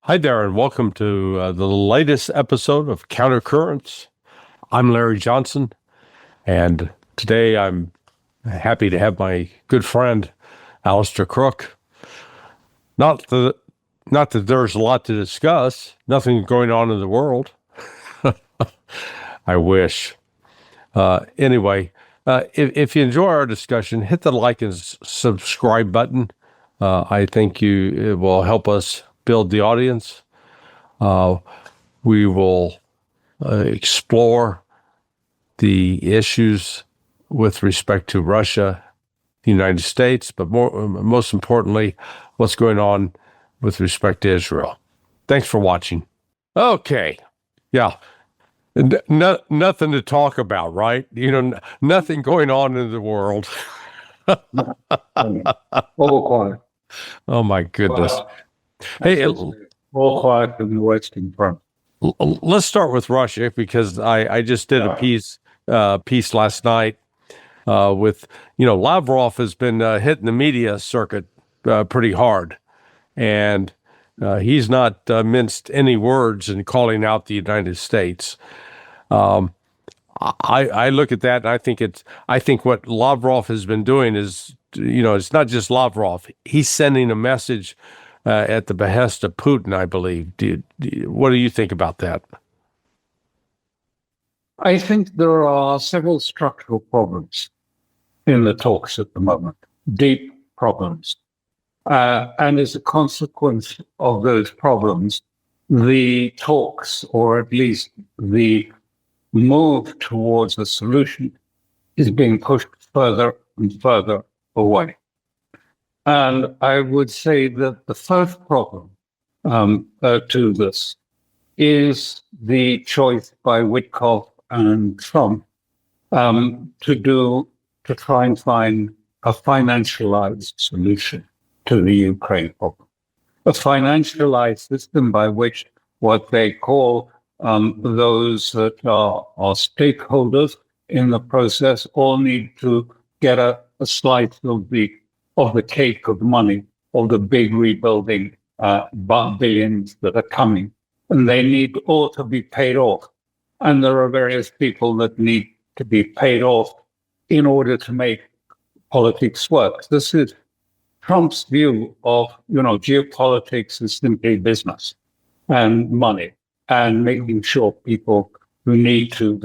Hi there, and welcome to the latest episode of Countercurrents. I'm Larry Johnson, and today I'm happy to have my good friend Alastair Crooke. Not that, not that there's a lot to discuss. Nothing going on in the world. I wish. Anyway, if you enjoy our discussion, hit the like and subscribe button. I think it will help us build the audience. We will explore the issues with respect to Russia, the United States, but most importantly, what's going on with respect to Israel. Thanks for watching. Okay. Yeah. Nothing to talk about, right? Nothing going on in the world. All quiet. Oh, my goodness. Hey, all quiet in the Western Front. Let's start with Russia, because I just did a piece last night with, Lavrov has been hitting the media circuit pretty hard, and he's not minced any words in calling out the United States. I look at that, and I think what Lavrov has been doing is, it's not just Lavrov. He's sending a message at the behest of Putin, I believe. What do you think about that? I think there are several structural problems in the talks at the moment, deep problems. And as a consequence of those problems, the talks, or at least the move towards a solution, is being pushed further and further away. And I would say that the first problem to this is the choice by Witkoff and Trump to try and find a financialized solution to the Ukraine problem. A financialized system by which what they call those that are stakeholders in the process all need to get a slice of the cake of money, of the big rebuilding billions that are coming. And they need all to be paid off. And there are various people that need to be paid off in order to make politics work. This is Trump's view of, geopolitics is simply business and money and making sure people who need to,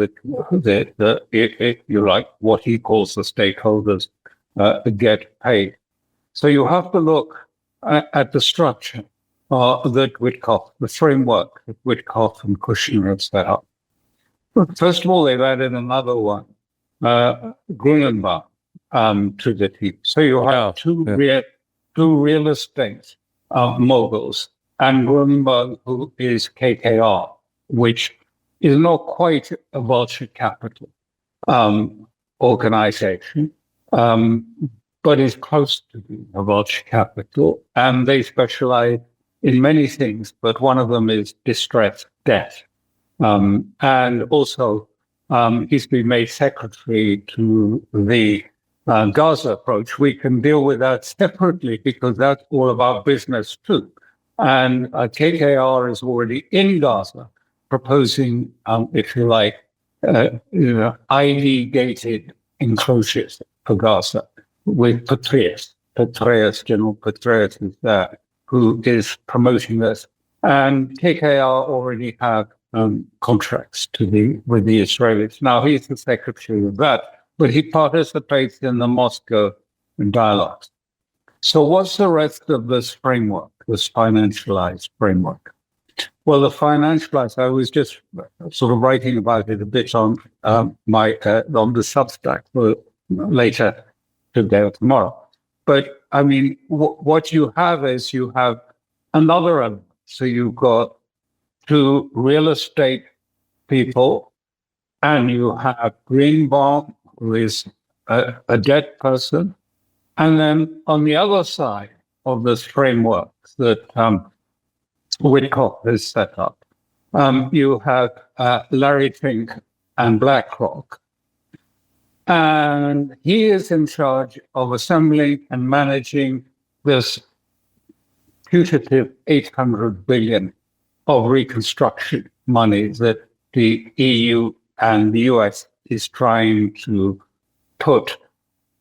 if you like, what he calls the stakeholders, get paid. So you have to look at the structure that Witkoff, the framework that Witkoff and Kushner have set up. First of all, they've added another one, Grunenbach, to the team. So you have two real estate moguls, and Grunenbach, who is KKR, which is not quite a venture capital organization, but is close to being a venture capital. And they specialize in many things, but one of them is distressed debt. And also, he's been made secretary to the Gaza approach. We can deal with that separately because that's all about business too. And KKR is already in Gaza proposing, if you like, ID-gated enclosures for Gaza with Petraeus. General Petraeus is there, who is promoting this. And KKR already have contracts with the Israelis. Now, he's the secretary of that, but he participates in the Moscow dialogues. So what's the rest of this framework, this financialized framework? Well, the financialized, I was just sort of writing about it a bit on on the Substack for later today or tomorrow. But I mean, what you have is you have another element. So you've got two real estate people, and you have Greenbaum, who is a debt person. And then on the other side of this framework that Witkoff has set up, you have Larry Fink and BlackRock. And he is in charge of assembling and managing this putative 800 billion of reconstruction money that the EU and the US is trying to put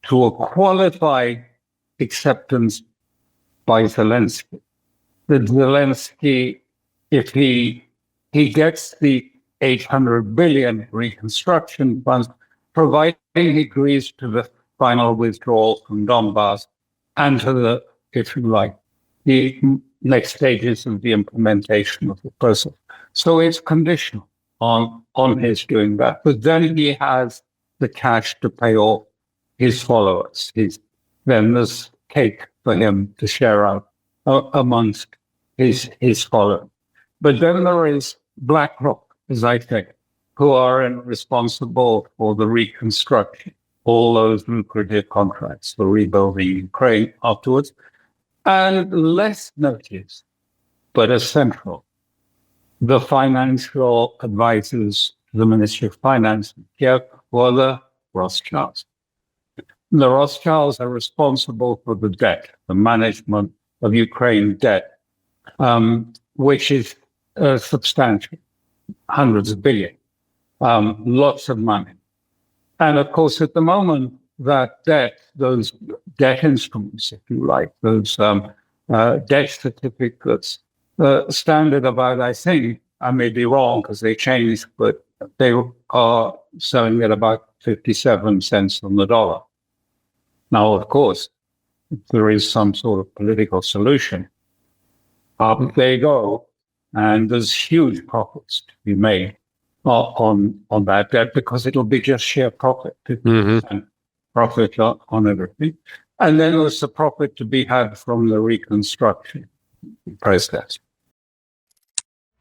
to a qualified acceptance by Zelensky. That Zelensky, if he gets the 800 billion reconstruction funds, providing he agrees to the final withdrawal from Donbass and to the, if you like, the next stages of the implementation of the process. So it's conditional on his doing that. But then he has the cash to pay off his followers. Then there's cake for him to share out amongst his followers. But then there is BlackRock, as I think, who are responsible for the reconstruction, all those lucrative contracts for rebuilding Ukraine afterwards. And less noticed, but essential, the financial advisors to the Ministry of Finance here were the Rothschilds. The Rothschilds are responsible for the debt, the management of Ukraine debt, which is substantial, hundreds of billions, lots of money. And of course, at the moment, that debt, those debt instruments, if you like, those debt certificates, stand at about, I think, I may be wrong because they changed, but they are selling at about 57 cents on the dollar. Now, of course, if there is some sort of political solution, they go, and there's huge profits to be made on that debt because it'll be just sheer profit, 50% profit on everything. And then there's the profit to be had from the reconstruction process.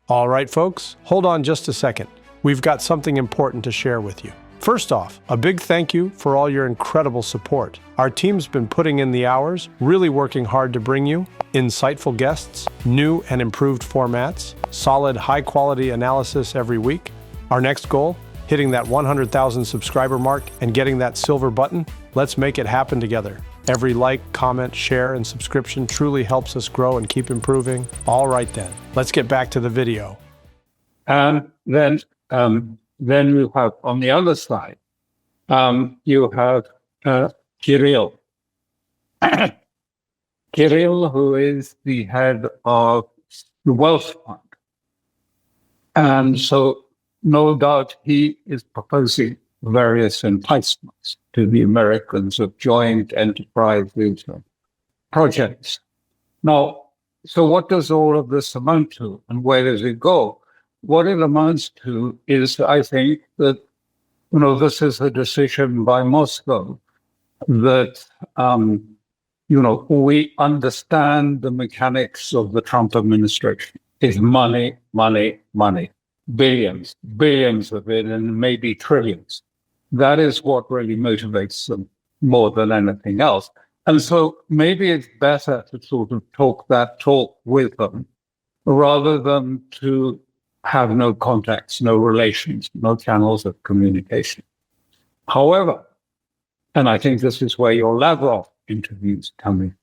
All right, folks, hold on just a second. We've got something important to share with you. First off, a big thank you for all your incredible support. Our team's been putting in the hours, really working hard to bring you insightful guests, new and improved formats, solid, high-quality analysis every week. Our next goal, hitting that 100,000 subscriber mark and getting that silver button. Let's make it happen together. Every like, comment, share, and subscription truly helps us grow and keep improving. All right then, let's get back to the video. And then you have, on the other side, you have Kirill. Kirill, who is the head of the Wealth Fund. And so, no doubt, he is proposing various enticements to the Americans of joint enterprise projects. Now, so what does all of this amount to, and where does it go? What it amounts to is, I think, that, this is a decision by Moscow that, we understand the mechanics of the Trump administration. It's money, money, money. Billions of it, and maybe trillions. That is what really motivates them more than anything else. And so maybe it's better to sort of talk that talk with them rather than to have no contacts, no relations, no channels of communication. However, and I think this is where your Lavrov interviews come in,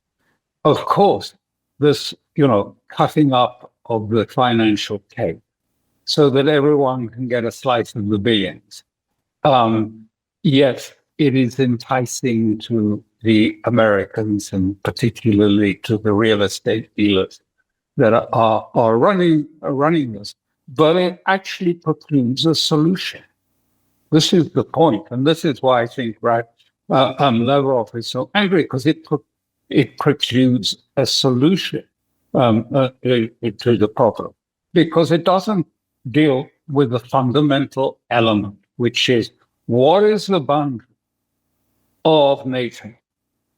of course, this, cutting up of the financial cake so that everyone can get a slice of the billions. Yes, it is enticing to the Americans and particularly to the real estate dealers that are running this, but it actually precludes a solution. This is the point, and this is why I think Lavrov is so angry, because it precludes a solution to the problem, because it doesn't deal with the fundamental element, which is what is the boundary of NATO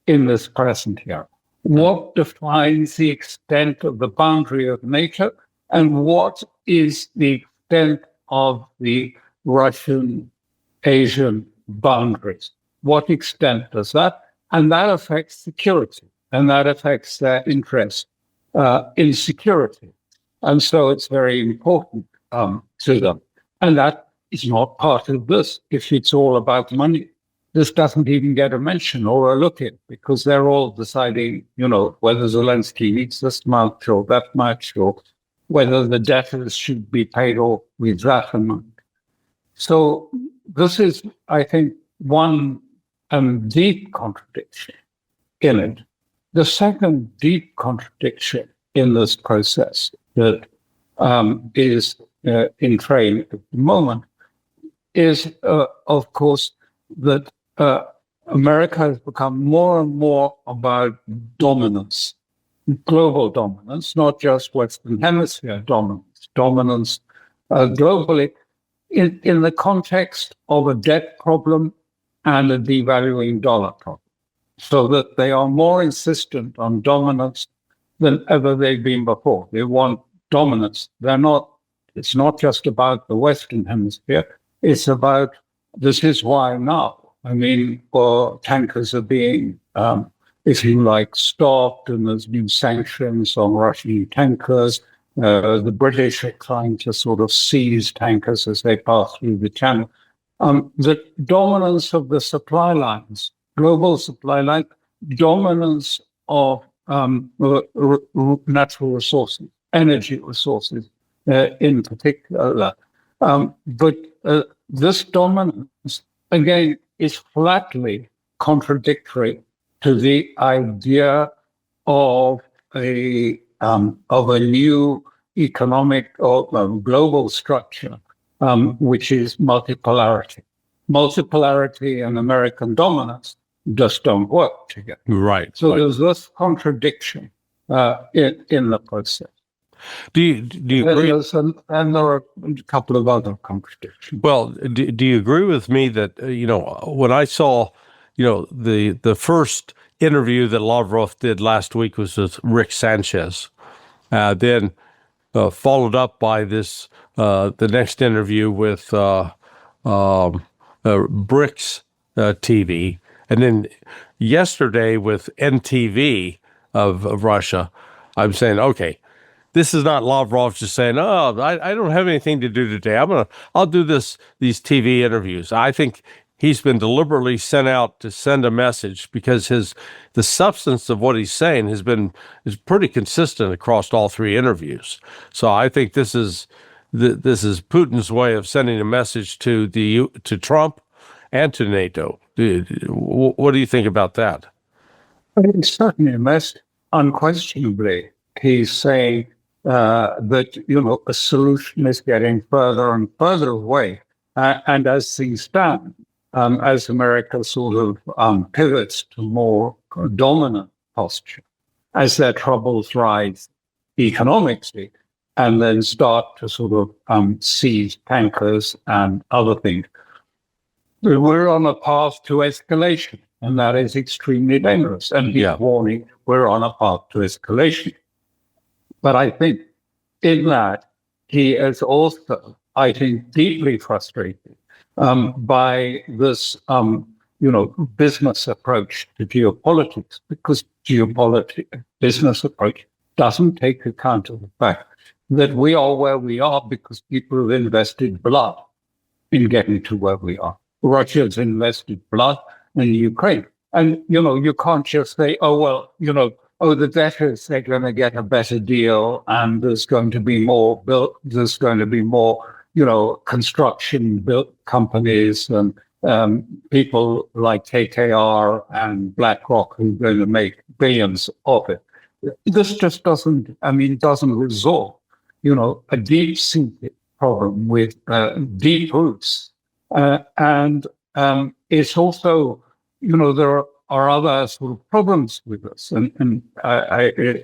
in this present era? What defines the extent of the boundary of NATO, and what is the extent of the Russian-Asian boundaries? What extent does that? And that affects security, and that affects their interest in security. And so it's very important to them. And that is not part of this if it's all about money. this doesn't even get a mention or a look at, because they're all deciding, whether Zelensky needs this much or that much, or whether the debtors should be paid off with that amount. So this is, I think, one deep contradiction in it. The second deep contradiction in this process that is in train at the moment is, of course, that America has become more and more about dominance, global dominance, not just Western Hemisphere dominance globally, in the context of a debt problem and a devaluing dollar problem, so that they are more insistent on dominance than ever they've been before. They want dominance. It's not just about the Western Hemisphere. It's about, this is why now. I mean, tankers are being, if you like, stopped, and there's new sanctions on Russian tankers. The British are trying to sort of seize tankers as they pass through the channel. The dominance of the supply lines, global supply line, dominance of natural resources, energy resources in particular. But this dominance, again, is flatly contradictory to the idea of a new economic or global structure, which is multipolarity. Multipolarity and American dominance just don't work together. Right. So right. there's this contradiction in the process. Do you agree? And there are a couple of other contradictions. Well, do you agree with me that, when I saw, the first interview that Lavrov did last week was with Rick Sanchez, then followed up by this, the next interview with BRICS TV, and then yesterday with NTV of Russia, I'm saying, okay, this is not Lavrov just saying, "Oh, I don't have anything to do today. I'll do these TV interviews." I think he's been deliberately sent out to send a message, because the substance of what he's saying is pretty consistent across all three interviews. So I think this is Putin's way of sending a message to Trump and to NATO. What do you think about that? It's certainly, most unquestionably, he's saying that a solution is getting further and further away, and as things stand, as America sort of pivots to more dominant posture, as their troubles rise economically, and then start to sort of seize tankers and other things, we're on a path to escalation, and that is extremely dangerous. And he's warning, we're on a path to escalation. But I think in that, he is also, I think, deeply frustrated by this, business approach to geopolitics, because business approach doesn't take account of the fact that we are where we are because people have invested blood in getting to where we are. Russia's invested blood in Ukraine. And, you can't just say, the debtors, they're going to get a better deal, and there's going to be more built, there's going to be more, construction built companies and people like KKR and BlackRock who are going to make billions of it. This just doesn't resolve, a deep-seated problem with deep roots. And it's also, there are other sort of problems with this. And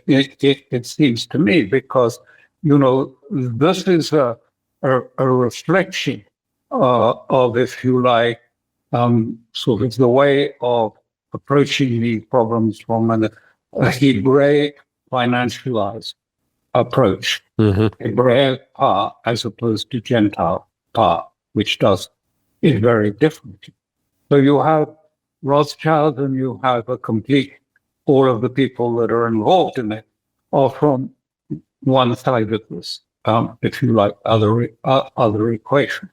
it seems to me, because, this is a reflection of, if you like, sort of the way of approaching these problems from a Hebraic financialized approach, Hebraic power as opposed to Gentile power, which does it very differently. So you have Rothschild, and you have all of the people that are involved in it are from one side of this, if you like, other equation.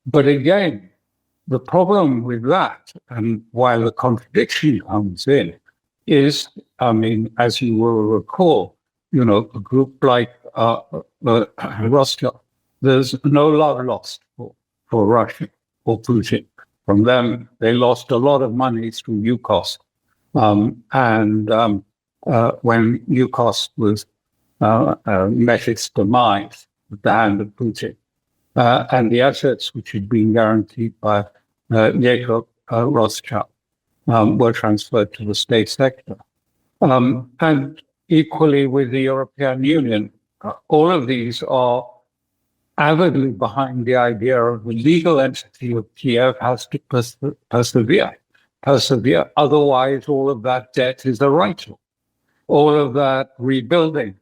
But again, the problem with that, and while the contradiction comes in, is, I mean, as you will recall, a group like Russia, there's no love lost for Russia or Putin. From them, they lost a lot of money through UCOS. When UCOS was met its demise at the hand of Putin, and the assets which had been guaranteed by Jacob Rothschild were transferred to the state sector. And equally with the European Union, all of these are avidly behind the idea of the legal entity of Kiev has to persevere. Otherwise, all of that debt is a write-off. All of that rebuilding,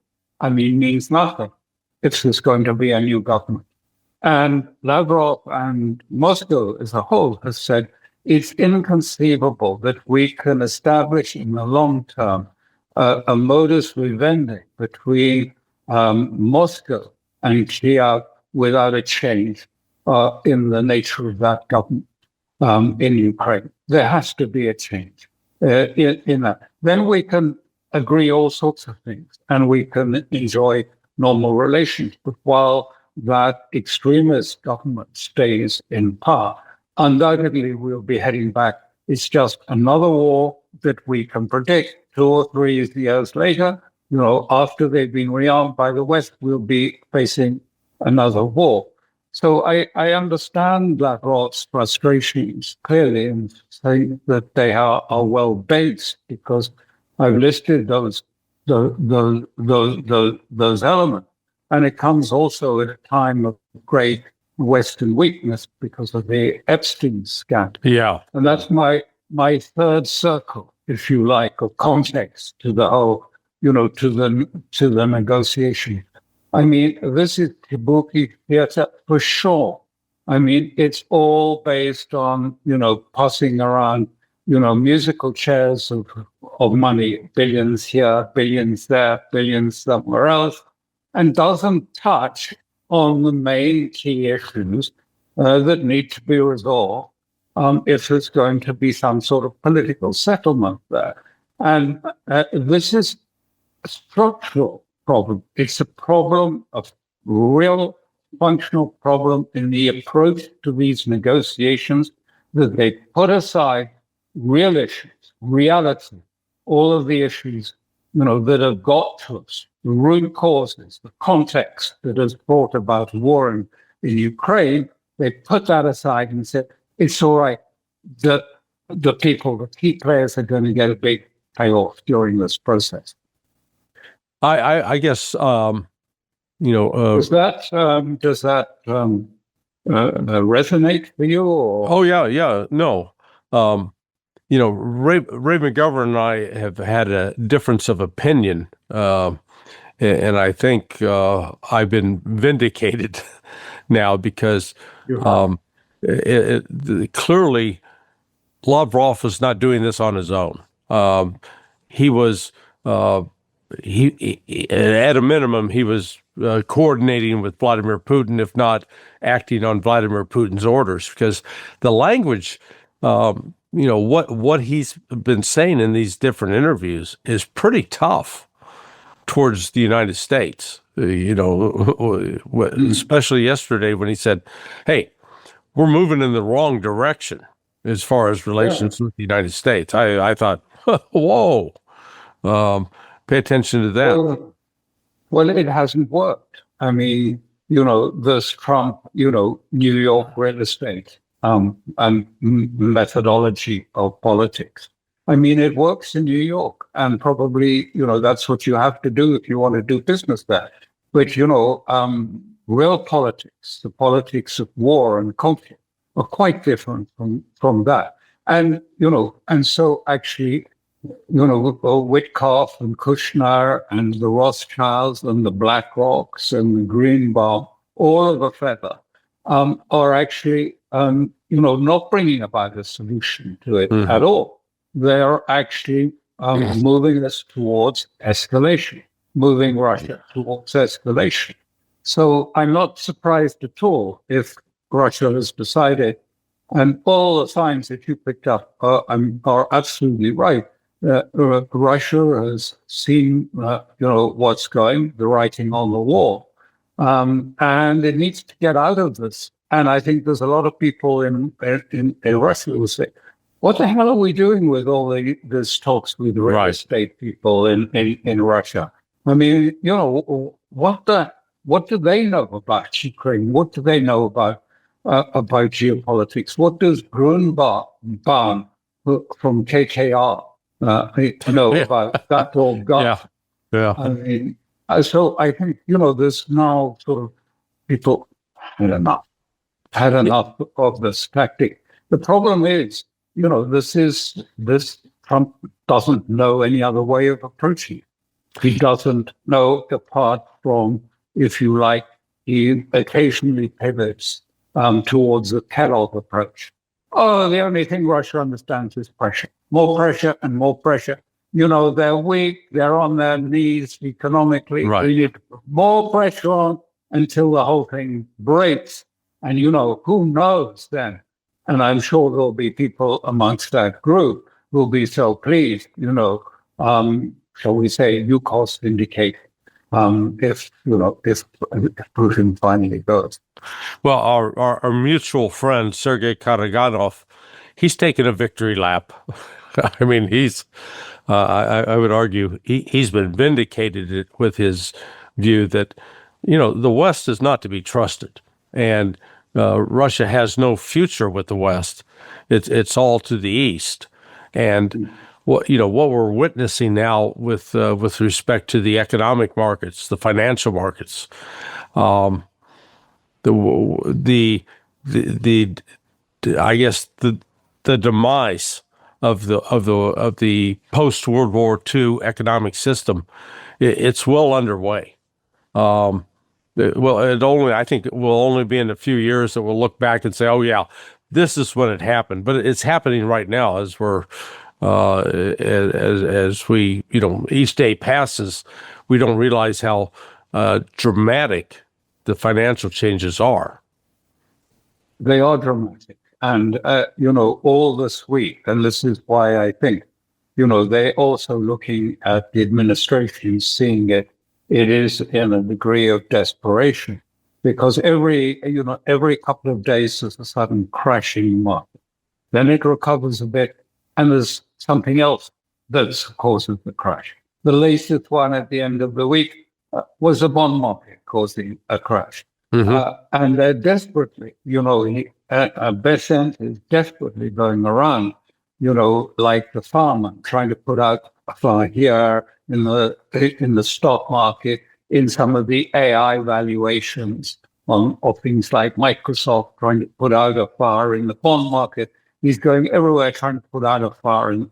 means nothing if there's going to be a new government. And Lavrov and Moscow as a whole has said it's inconceivable that we can establish in the long term a modus vivendi between Moscow and Kiev without a change in the nature of that government in Ukraine. There has to be a change in that. Then we can agree all sorts of things and we can enjoy normal relations. But while that extremist government stays in power, undoubtedly we'll be heading back. It's just another war that we can predict 2 or 3 years later. After they've been rearmed by the West, we'll be facing another war. So I understand Lavrov's frustrations clearly and say that they are well based, because I've listed those elements. And it comes also at a time of great Western weakness because of the Epstein scandal. Yeah. And that's my third circle, if you like, of context to the whole, to the negotiation. This is kabuki theater for sure. It's all based on, passing around, musical chairs of money, billions here, billions there, billions somewhere else, and doesn't touch on the main key issues that need to be resolved if there's going to be some sort of political settlement there. And this is a structural problem. It's a problem of real functional problem in the approach to these negotiations, that they put aside real issues, reality, all of the issues, that have got to us, the root causes, the context that has brought about war in Ukraine. They put that aside and said, it's all right that the key players are going to get a big payoff during this process. I guess, does that resonate for you? Or? Oh, yeah. No. Ray McGovern and I have had a difference of opinion, and I think I've been vindicated now, because clearly Lavrov was not doing this on his own. He was, at a minimum, he was coordinating with Vladimir Putin, if not acting on Vladimir Putin's orders, because the language, what he's been saying in these different interviews is pretty tough towards the United States. Especially yesterday when he said, "Hey, we're moving in the wrong direction as far as relations with the United States." I thought, whoa, pay attention to that. Well, it hasn't worked. This Trump, New York real estate and methodology of politics. It works in New York, and probably, that's what you have to do if you want to do business there. But, real politics, the politics of war and conflict, are quite different from that. And, and so actually, Witkoff and Kushner and the Rothschilds and the BlackRocks and the Greenbaum, all of a feather, are actually, not bringing about a solution to it at all. They're actually moving us towards escalation, moving Russia towards escalation. So I'm not surprised at all if Russia has decided And all the signs that you picked up are absolutely right. Russia has seen, what's going, the writing on the wall, and it needs to get out of this. And I think there's a lot of people in Russia who say, "What the hell are we doing with all these talks with the real Right. estate people in Russia?" I mean, what do they know about Ukraine? What do they know about geopolitics? What does Grunbaum from KKR know Yeah. about that old guy? Yeah. I mean, so I think, there's now sort of people had enough of this tactic. The problem is, this Trump doesn't know any other way of approaching it. He doesn't know, apart from, if you like, he occasionally pivots towards the Kellogg approach. Oh, the only thing Russia understands is pressure. More pressure and more pressure. They're weak, they're on their knees economically. Right. We need to put more pressure on until the whole thing breaks. And, who knows then? And I'm sure there'll be people amongst that group who'll be so pleased, shall we say, UCOS indicate if Putin finally goes. Well, our mutual friend, Sergei Karaganov, he's taken a victory lap. I mean, I would argue he's been vindicated with his view that, the West is not to be trusted. And Russia has no future with the West. It's all to the East. And what we're witnessing now with respect to the economic markets, the financial markets, the I guess the demise of the post World War II economic system, it's well underway. I think it will only be in a few years that we'll look back and say, oh yeah, this is when it happened. But it's happening right now as we, each day passes, we don't realize how dramatic the financial changes are. They are dramatic. And, all this week, and this is why I think, they're also looking at the administration, seeing it is in a degree of desperation, because every couple of days there's a sudden crashing market. Then it recovers a bit, and there's something else that causes the crash. The latest one at the end of the week was the bond market causing a crash. Mm-hmm. And they're desperately, Besant is desperately going around, like the farmer, trying to put out a fire here in the stock market, in some of the AI valuations of things like Microsoft, trying to put out a fire in the bond market. He's going everywhere trying to put out a fire in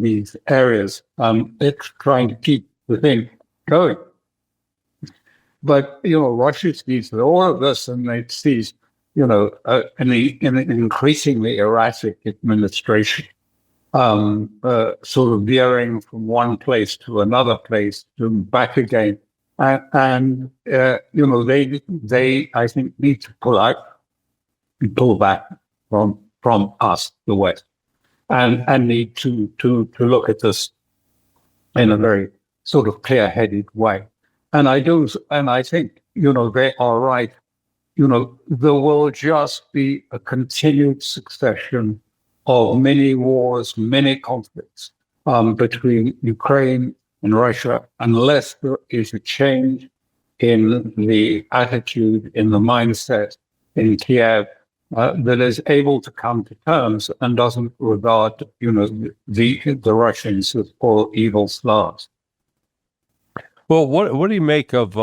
these areas. It's trying to keep the thing going. But, Russia sees all of this, and it sees, an increasingly erratic administration, sort of veering from one place to another place, to back again. They, I think, need to pull back from us, the West, and need to look at this in a very sort of clear-headed way. And I think, they are right. There will just be a continued succession of many wars, many conflicts between Ukraine and Russia, unless there is a change in the attitude, in the mindset in Kiev that is able to come to terms and doesn't regard, the Russians as all evil Slavs. Well, what do you make of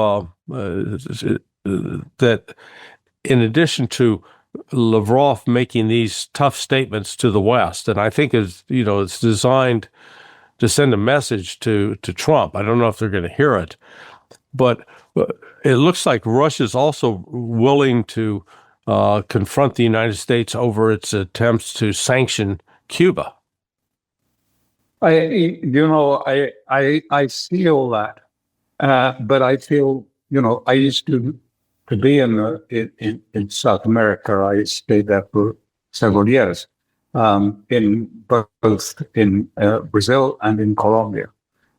that? In addition to Lavrov making these tough statements to the West, and I think it's designed to send a message to Trump. I don't know if they're going to hear it, but it looks like Russia's also willing to confront the United States over its attempts to sanction Cuba. I see all that. But I feel, I used to be in South America. I stayed there for several years, in both in Brazil and in Colombia.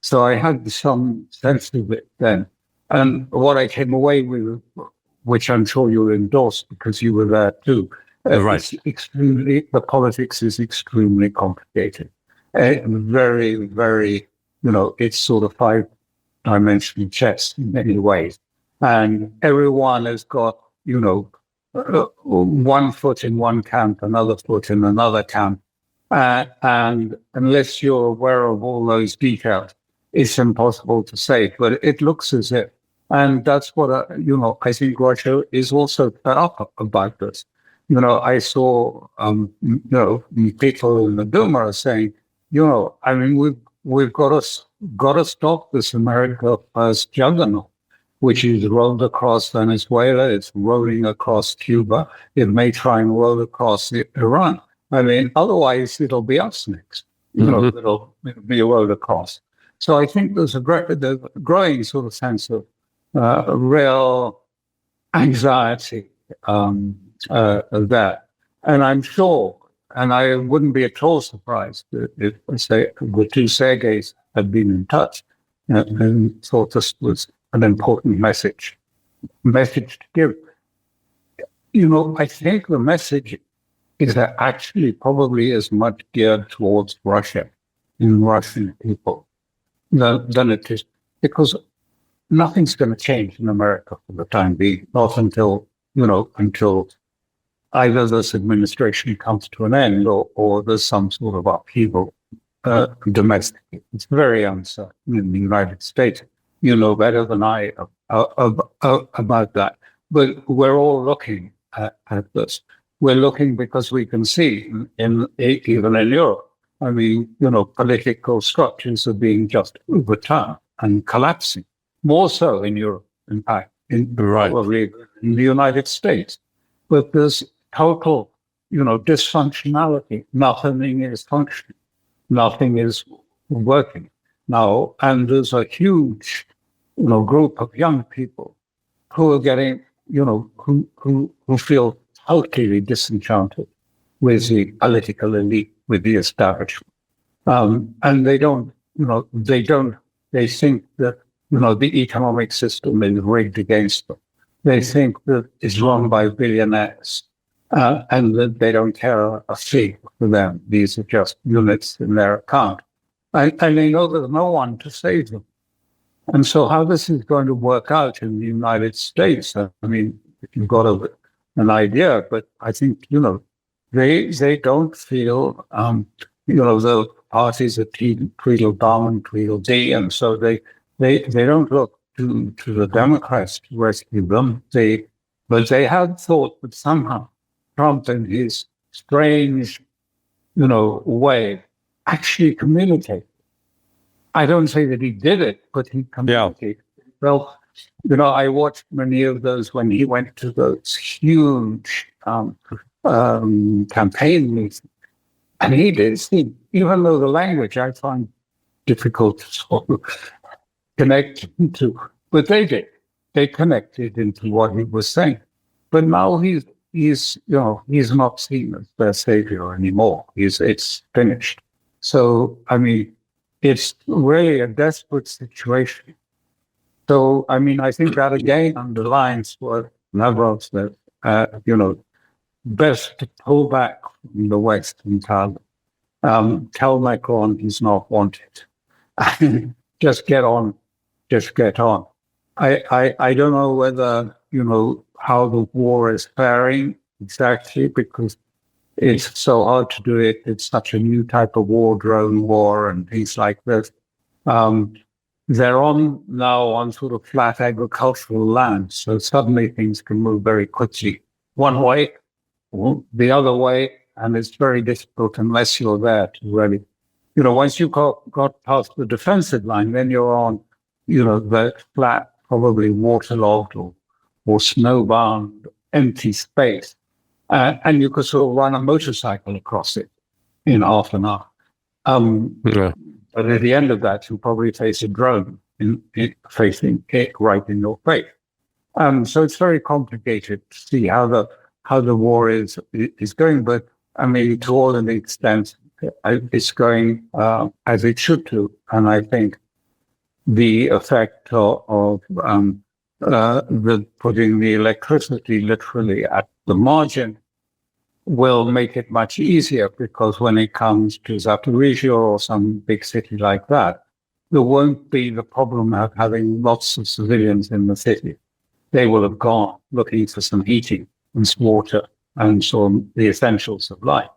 So I had some sense of it then. And what I came away with, which I'm sure you'll endorse because you were there too, Right. the politics is extremely complicated. Very, very, it's sort of five-dimensional chess in many ways. And everyone has got, one foot in one camp, another foot in another camp. And unless you're aware of all those details, it's impossible to say. But it looks as if, and that's what, I think Russia is also fed up about this. I saw, people in the Duma are saying, we've got to stop this America First juggernaut, which is rolled across Venezuela. It's rolling across Cuba. It may try and roll across Iran. Otherwise it'll be us next. It'll be rolled across. So I think there's a growing sort of sense of real anxiety of that. And I'm sure, and I wouldn't be at all surprised if, say, the two Sergeys had been in touch and thought this was an important message to give. I think the message is actually probably as much geared towards Russia and Russian people than it is, because nothing's going to change in America for the time being, not until either this administration comes to an end or there's some sort of upheaval domestically. It's very uncertain in the United States. You know better than I about that. But we're all looking at this. We're looking because we can see even in Europe, political structures are being just overturned and collapsing. More so in Europe, in fact, probably in the United States. But there's total, dysfunctionality. Nothing is functioning. Nothing is working now. And there's a huge, group of young people who are getting, who feel totally disenchanted with the political elite, with the establishment. And they think that, the economic system is rigged against them. They think that it's run by billionaires and that they don't care a fig for them. These are just units in their account. And they know there's no one to save them. And so how this is going to work out in the United States, you've got an idea, but I think, they don't feel, the parties are Tweedledum and Tweedledee, and so they don't look to the Democrats to rescue them. But they had thought that somehow Trump, in his strange, way, actually communicated. I don't say that he did it, but he communicated. Yeah. Well, I watched many of those when he went to those huge campaign meetings, and he did. Even though the language I find difficult to sort of connect into, but they did. They connected into what he was saying. But now he's not seen as their savior anymore. It's finished. So it's really a desperate situation. So I think that again underlines what Lavrov said. Best to pull back from the West entirely. Tell Macron he's not wanted. Just get on. Just get on. I don't know whether, how the war is faring exactly, because it's so hard to do it. It's such a new type of war, drone war and things like this. They're now on sort of flat agricultural land. So suddenly things can move very quickly one way or the other way. And it's very difficult unless you're there to really, once you got past the defensive line, then you're on, the flat, probably waterlogged or snowbound, empty space. And you could sort of run a motorcycle across it in half an hour. But at the end of that, you'll probably face a drone facing it right in your face. So it's very complicated to see how the war is going. But I mean, to all an extent, it's going as it should do. And I think the effect of putting the electricity literally at the margin will make it much easier, because when it comes to Zaporizhia or some big city like that, there won't be the problem of having lots of civilians in the city. They will have gone looking for some heating and some water and some the essentials of life.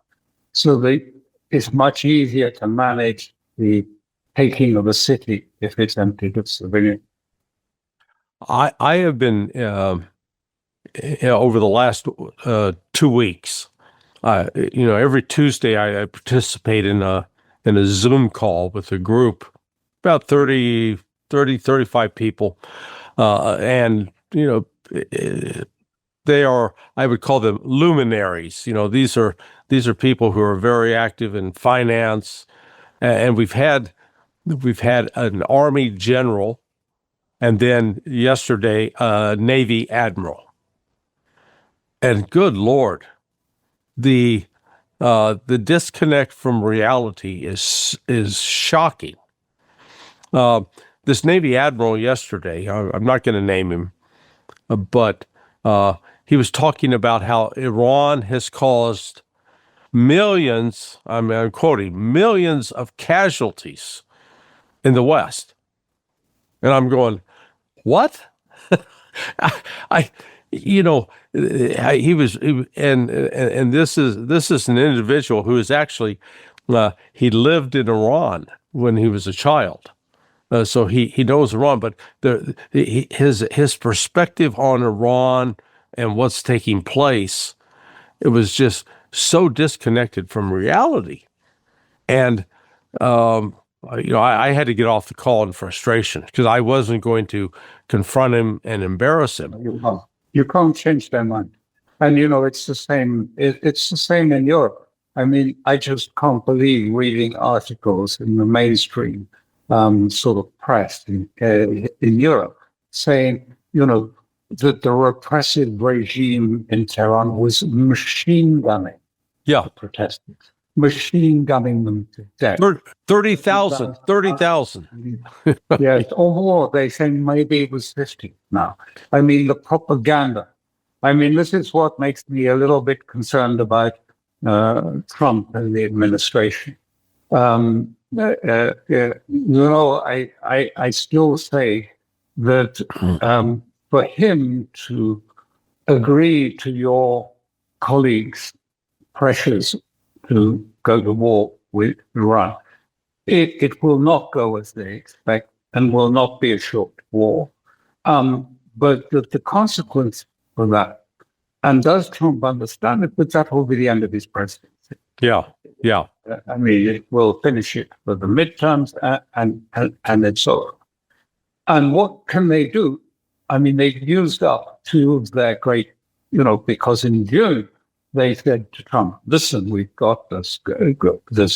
So it's much easier to manage the taking of a city if it's emptied of civilians. I have been over the last 2 weeks. Every Tuesday I participate in a Zoom call with a group, about 35 people, and they are, I would call them luminaries. These are people who are very active in finance, and we've had an Army general, and then yesterday a Navy admiral. And good Lord, the disconnect from reality is shocking. This Navy admiral yesterday, I'm not going to name him, but he was talking about how Iran has caused millions, I'm quoting, millions of casualties in the West. And I'm going, what? He was, and this is an individual who is actually, he lived in Iran when he was a child. So he knows Iran, but his perspective on Iran and what's taking place, it was just so disconnected from reality. And I had to get off the call in frustration because I wasn't going to confront him and embarrass him. You can't change their mind, and it's the same. It's the same in Europe. I mean, I just can't believe reading articles in the mainstream sort of press in Europe saying, that the repressive regime in Tehran was machine gunning the protesters, machine gunning them to death. 30,000. Yes, or more. They say maybe it was 50 now. I mean, the propaganda. I mean, this is what makes me a little bit concerned about Trump and the administration. I still say that for him to agree to your colleagues' pressures to go to war with Iran, it will not go as they expect and will not be a short war. But the consequence for that, and does Trump understand it, but that will be the end of his presidency. Yeah. I mean, it will finish it for the midterms and it's over. And what can they do? I mean, they've used up two of their great, because in June, they said to Trump, listen, we've got this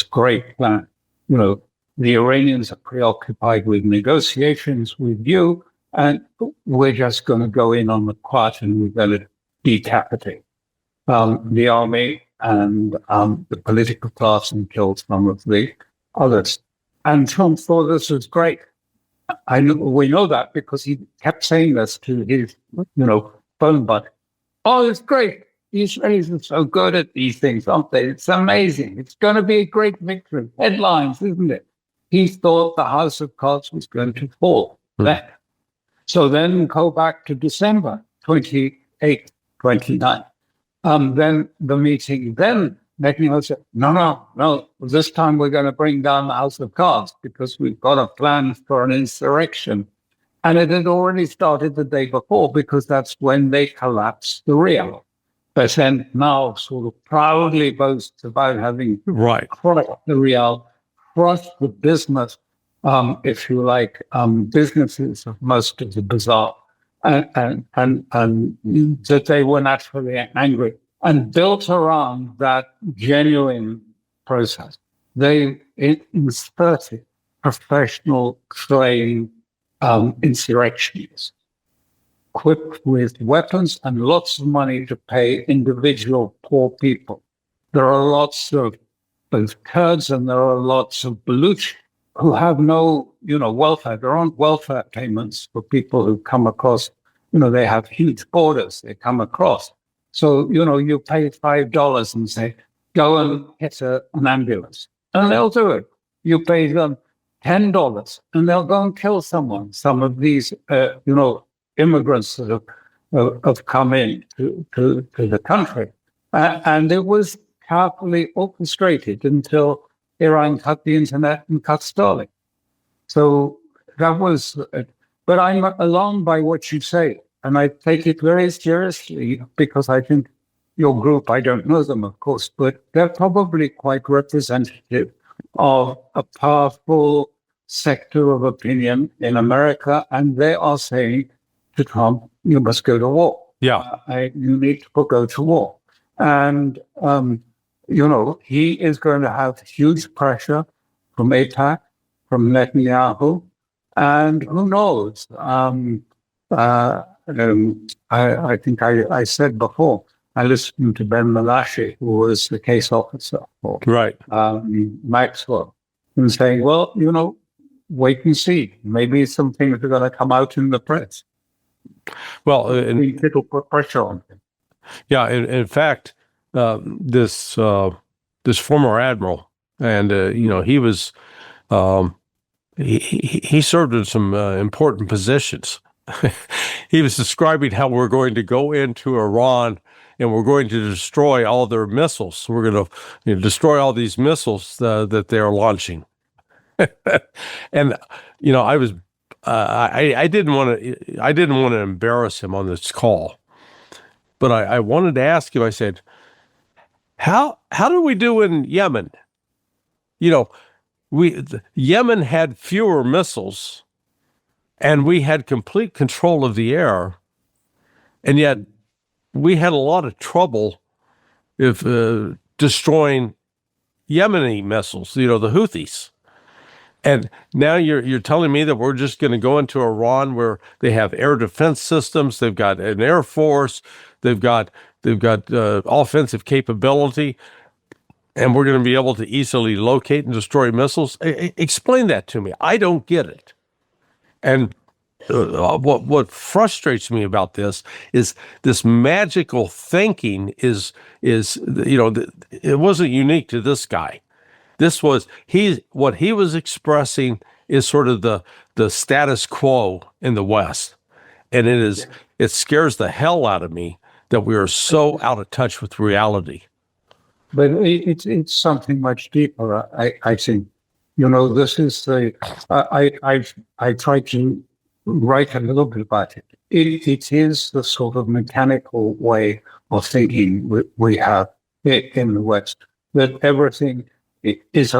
great plan. The Iranians are preoccupied with negotiations with you, and we're just going to go in on the quiet and we're going to decapitate the army and the political class and kill some of the others. And Trump thought this was great. We know that because he kept saying this to his, phone buddy. Oh, it's great. The Israelis are so good at these things, aren't they? It's amazing. It's going to be a great victory. Headlines, isn't it? He thought the house of cards was going to fall. So then go back to December 28th, 29th. Then the meeting, then Netanyahu said, no, this time we're going to bring down the house of cards because we've got a plan for an insurrection. And it had already started the day before because that's when they collapsed the real. But then now sort of proudly boasts about having crushed the real, crushed the business, if you like, businesses of most of the bazaar, and that they were naturally angry and built around that genuine process. They inserted professional trained insurrectionists, equipped with weapons and lots of money to pay individual poor people there are lots of both Kurds and there are lots of Baluch who have no, welfare. There aren't welfare payments for people who come across. They have huge borders they come across. So, you pay $5 and say, go and hit an ambulance, and they'll do it. You pay them $10 and they'll go and kill someone. Some of these, immigrants that have come in to the country. And it was carefully orchestrated until Iran cut the internet and cut Starlink. So that was, but I'm alarmed by what you say. And I take it very seriously because I think your group, I don't know them, of course, but they're probably quite representative of a powerful sector of opinion in America. And they are saying to Trump, you must go to war. Yeah. You need to go to war. And, he is going to have huge pressure from AIPAC, from Netanyahu, and who knows? I think I said before, I listened to Ben Malachi, who was the case officer for Maxwell, and saying, well, wait and see. Maybe some things are going to come out in the press. Well, it'll put pressure on him. Yeah, in fact, this former admiral, and he was he served in some important positions. He was describing how we're going to go into Iran and we're going to destroy all their missiles. We're going to destroy all these missiles that they are launching. And I was I didn't want to embarrass him on this call, but I wanted to ask him. I said, how do we do in Yemen? Yemen had fewer missiles, and we had complete control of the air, and yet we had a lot of trouble if destroying Yemeni missiles. The Houthis. And now you're telling me that we're just going to go into Iran where they have air defense systems, they've got an air force, they've got offensive capability, and we're going to be able to easily locate and destroy missiles? Explain that to me. I don't get it. And what frustrates me about this is this magical thinking is it wasn't unique to this guy. This was what he was expressing is sort of the status quo in the West, and it scares the hell out of me that we are so out of touch with reality. But it's something much deeper. I think this is I try to write a little bit about it. It is the sort of mechanical way of thinking we have in the West, that everything is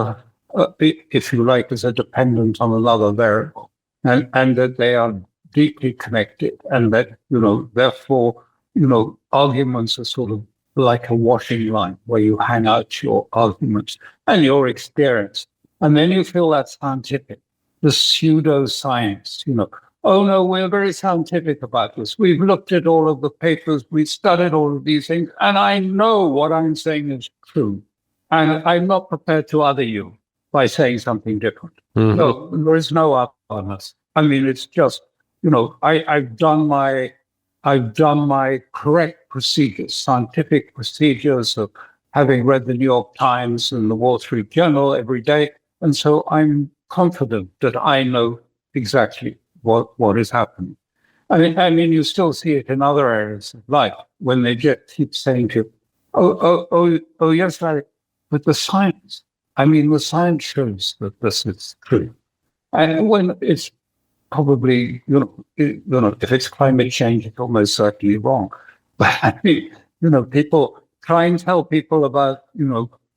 if you like, is a dependent on another variable, and that they are deeply connected, and that therefore arguments are sort of like a washing line where you hang out your arguments and your experience, and then you feel that's scientific, the pseudoscience. Oh no, we're very scientific about this. We've looked at all of the papers, we've studied all of these things, and I know what I'm saying is true. And I'm not prepared to other you by saying something different. Mm-hmm. So there is no otherness. I mean, it's just, I've done my correct procedures, scientific procedures of having read the New York Times and the Wall Street Journal every day. And so I'm confident that I know exactly what is happening. I mean, you still see it in other areas of life when they just keep saying to you, oh, yes, but the science shows that this is true. And when it's probably, if it's climate change, it's almost certainly wrong. But I mean, people try and tell people about,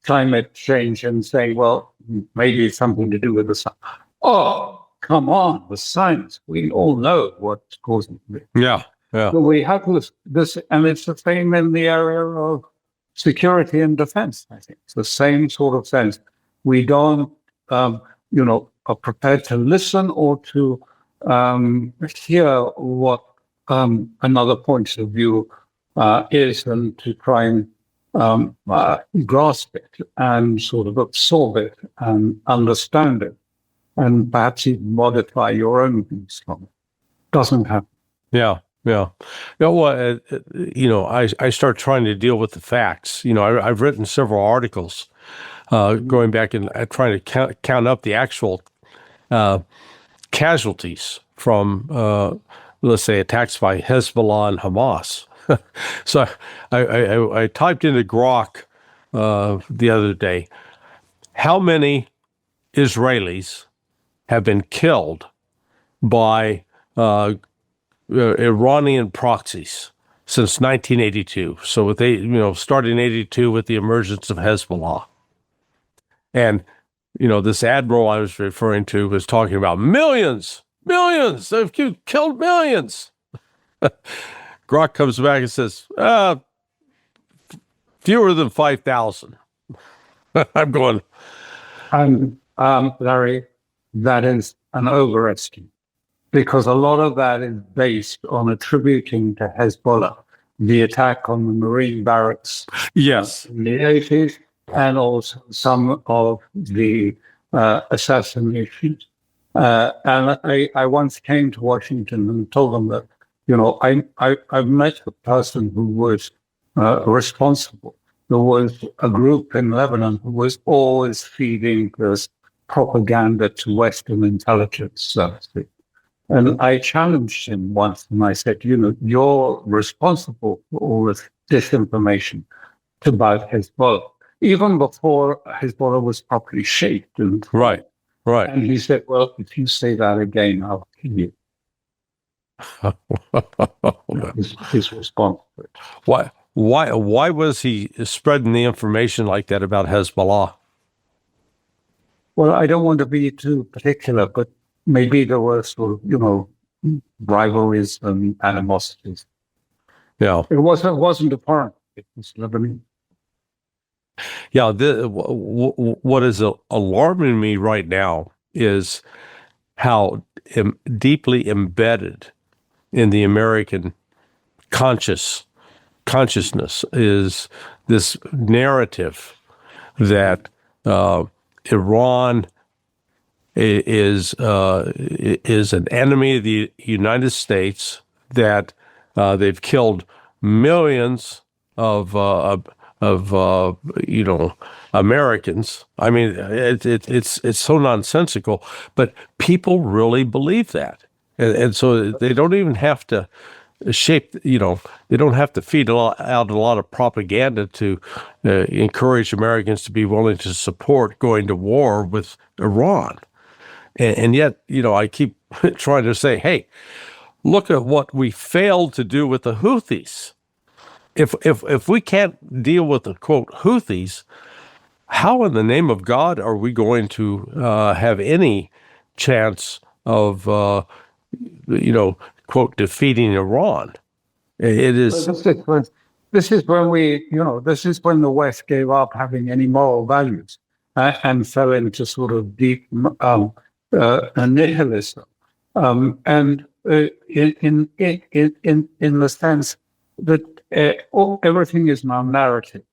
climate change and say, well, maybe it's something to do with the sun. Oh, come on, the science. We all know what's causing it. Yeah. So we have this, and it's the same in the area of security and defense. I think it's the same sort of sense. We don't, are prepared to listen or to hear what another point of view is, and to try and grasp it and sort of absorb it and understand it, and perhaps even modify your own views from it. Doesn't happen. Yeah, yeah. Well, I start trying to deal with the facts. I've written several articles going back and trying to count up the actual casualties from, let's say, attacks by Hezbollah and Hamas. So I typed into Grok the other day, how many Israelis have been killed by Iranian proxies since 1982. So starting in 82 with the emergence of Hezbollah. And, this admiral I was referring to was talking about millions, they've killed millions. Grok comes back and says, fewer than 5,000. I'm going. And Larry, that is an overestimate, because a lot of that is based on attributing to Hezbollah the attack on the Marine barracks Yes. in the 80s, and also some of the assassinations. And I once came to Washington and told them that, I've met a person who was responsible. There was a group in Lebanon who was always feeding this propaganda to Western intelligence services. And I challenged him once, and I said, you're responsible for all this disinformation about Hezbollah, even before Hezbollah was properly shaped. And Right. And he said, well, if you say that again, I'll kill you. His response. Why was he spreading the information like that about Hezbollah? Well, I don't want to be too particular, but maybe there were sort of, rivalries and animosities. Yeah. It wasn't a foreign. It was Lebanese. Yeah. What is alarming me right now is how deeply embedded in the American consciousness is this narrative that Iran is an enemy of the United States, that they've killed millions of Americans. I mean, it's so nonsensical, but people really believe that, and so they don't even have to they don't have to feed out a lot of propaganda to encourage Americans to be willing to support going to war with Iran. And yet, I keep trying to say, hey, look at what we failed to do with the Houthis. If we can't deal with the, quote, Houthis, how in the name of God are we going to have any chance of, quote, defeating Iran? It is. This is when the West gave up having any moral values and fell into sort of deep nihilism, and in the sense that everything is now narrative.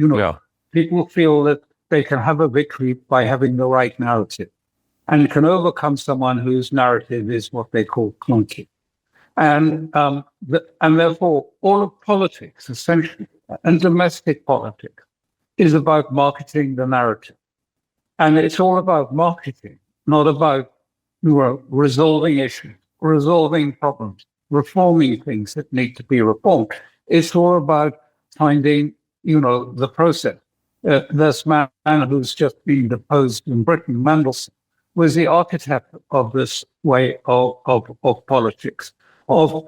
Yeah. People feel that they can have a victory by having the right narrative, and can overcome someone whose narrative is what they call clunky. And therefore, all of politics, essentially, and domestic politics, is about marketing the narrative. And it's all about marketing, not about resolving issues, resolving problems, reforming things that need to be reformed. It's all about finding, the process. This man who's just been deposed in Britain, Mandelson, was the architect of this way of politics. Of,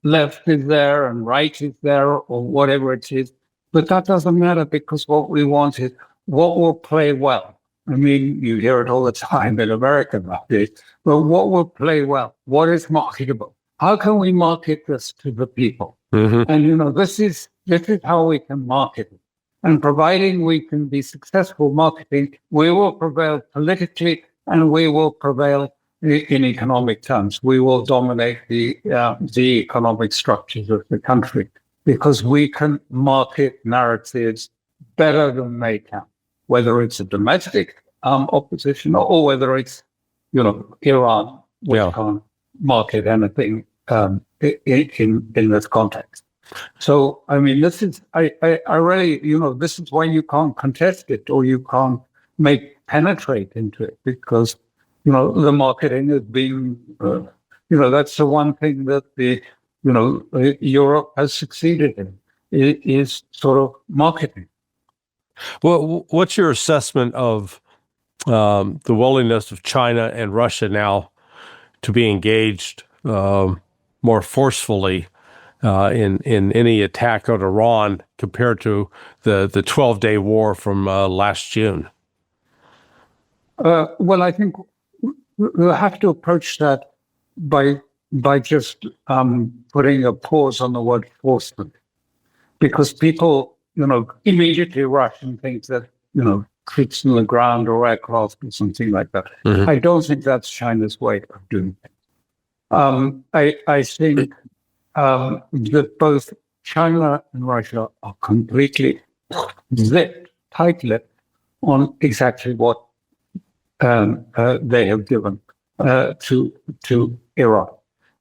left is there and right is there, or whatever it is. But that doesn't matter, because what we want is what will play well. I mean, you hear it all the time in America about it, but what will play well? What is marketable? How can we market this to the people? Mm-hmm. And, this is how we can market it. And providing we can be successful marketing, we will prevail politically, and we will prevail in economic terms. We will dominate the economic structures of the country. because we can market narratives better than they can, whether it's a domestic opposition or whether it's, Iran, which can't market anything in this context. So, I mean, this is, I really, this is why you can't contest it or you can't penetrate into it because, the marketing is being, that's the one thing that Europe has succeeded in, is sort of marketing. Well, what's your assessment of the willingness of China and Russia now to be engaged more forcefully in any attack on Iran compared to the 12-day war from last June? Well, I think we'll have to approach that by just putting a pause on the word forceful, because people, immediately rush and think that, troops on the ground or aircraft or something like that. Mm-hmm. I don't think that's China's way of doing it. I think that both China and Russia are completely tight-lipped on exactly what they have given to Iran.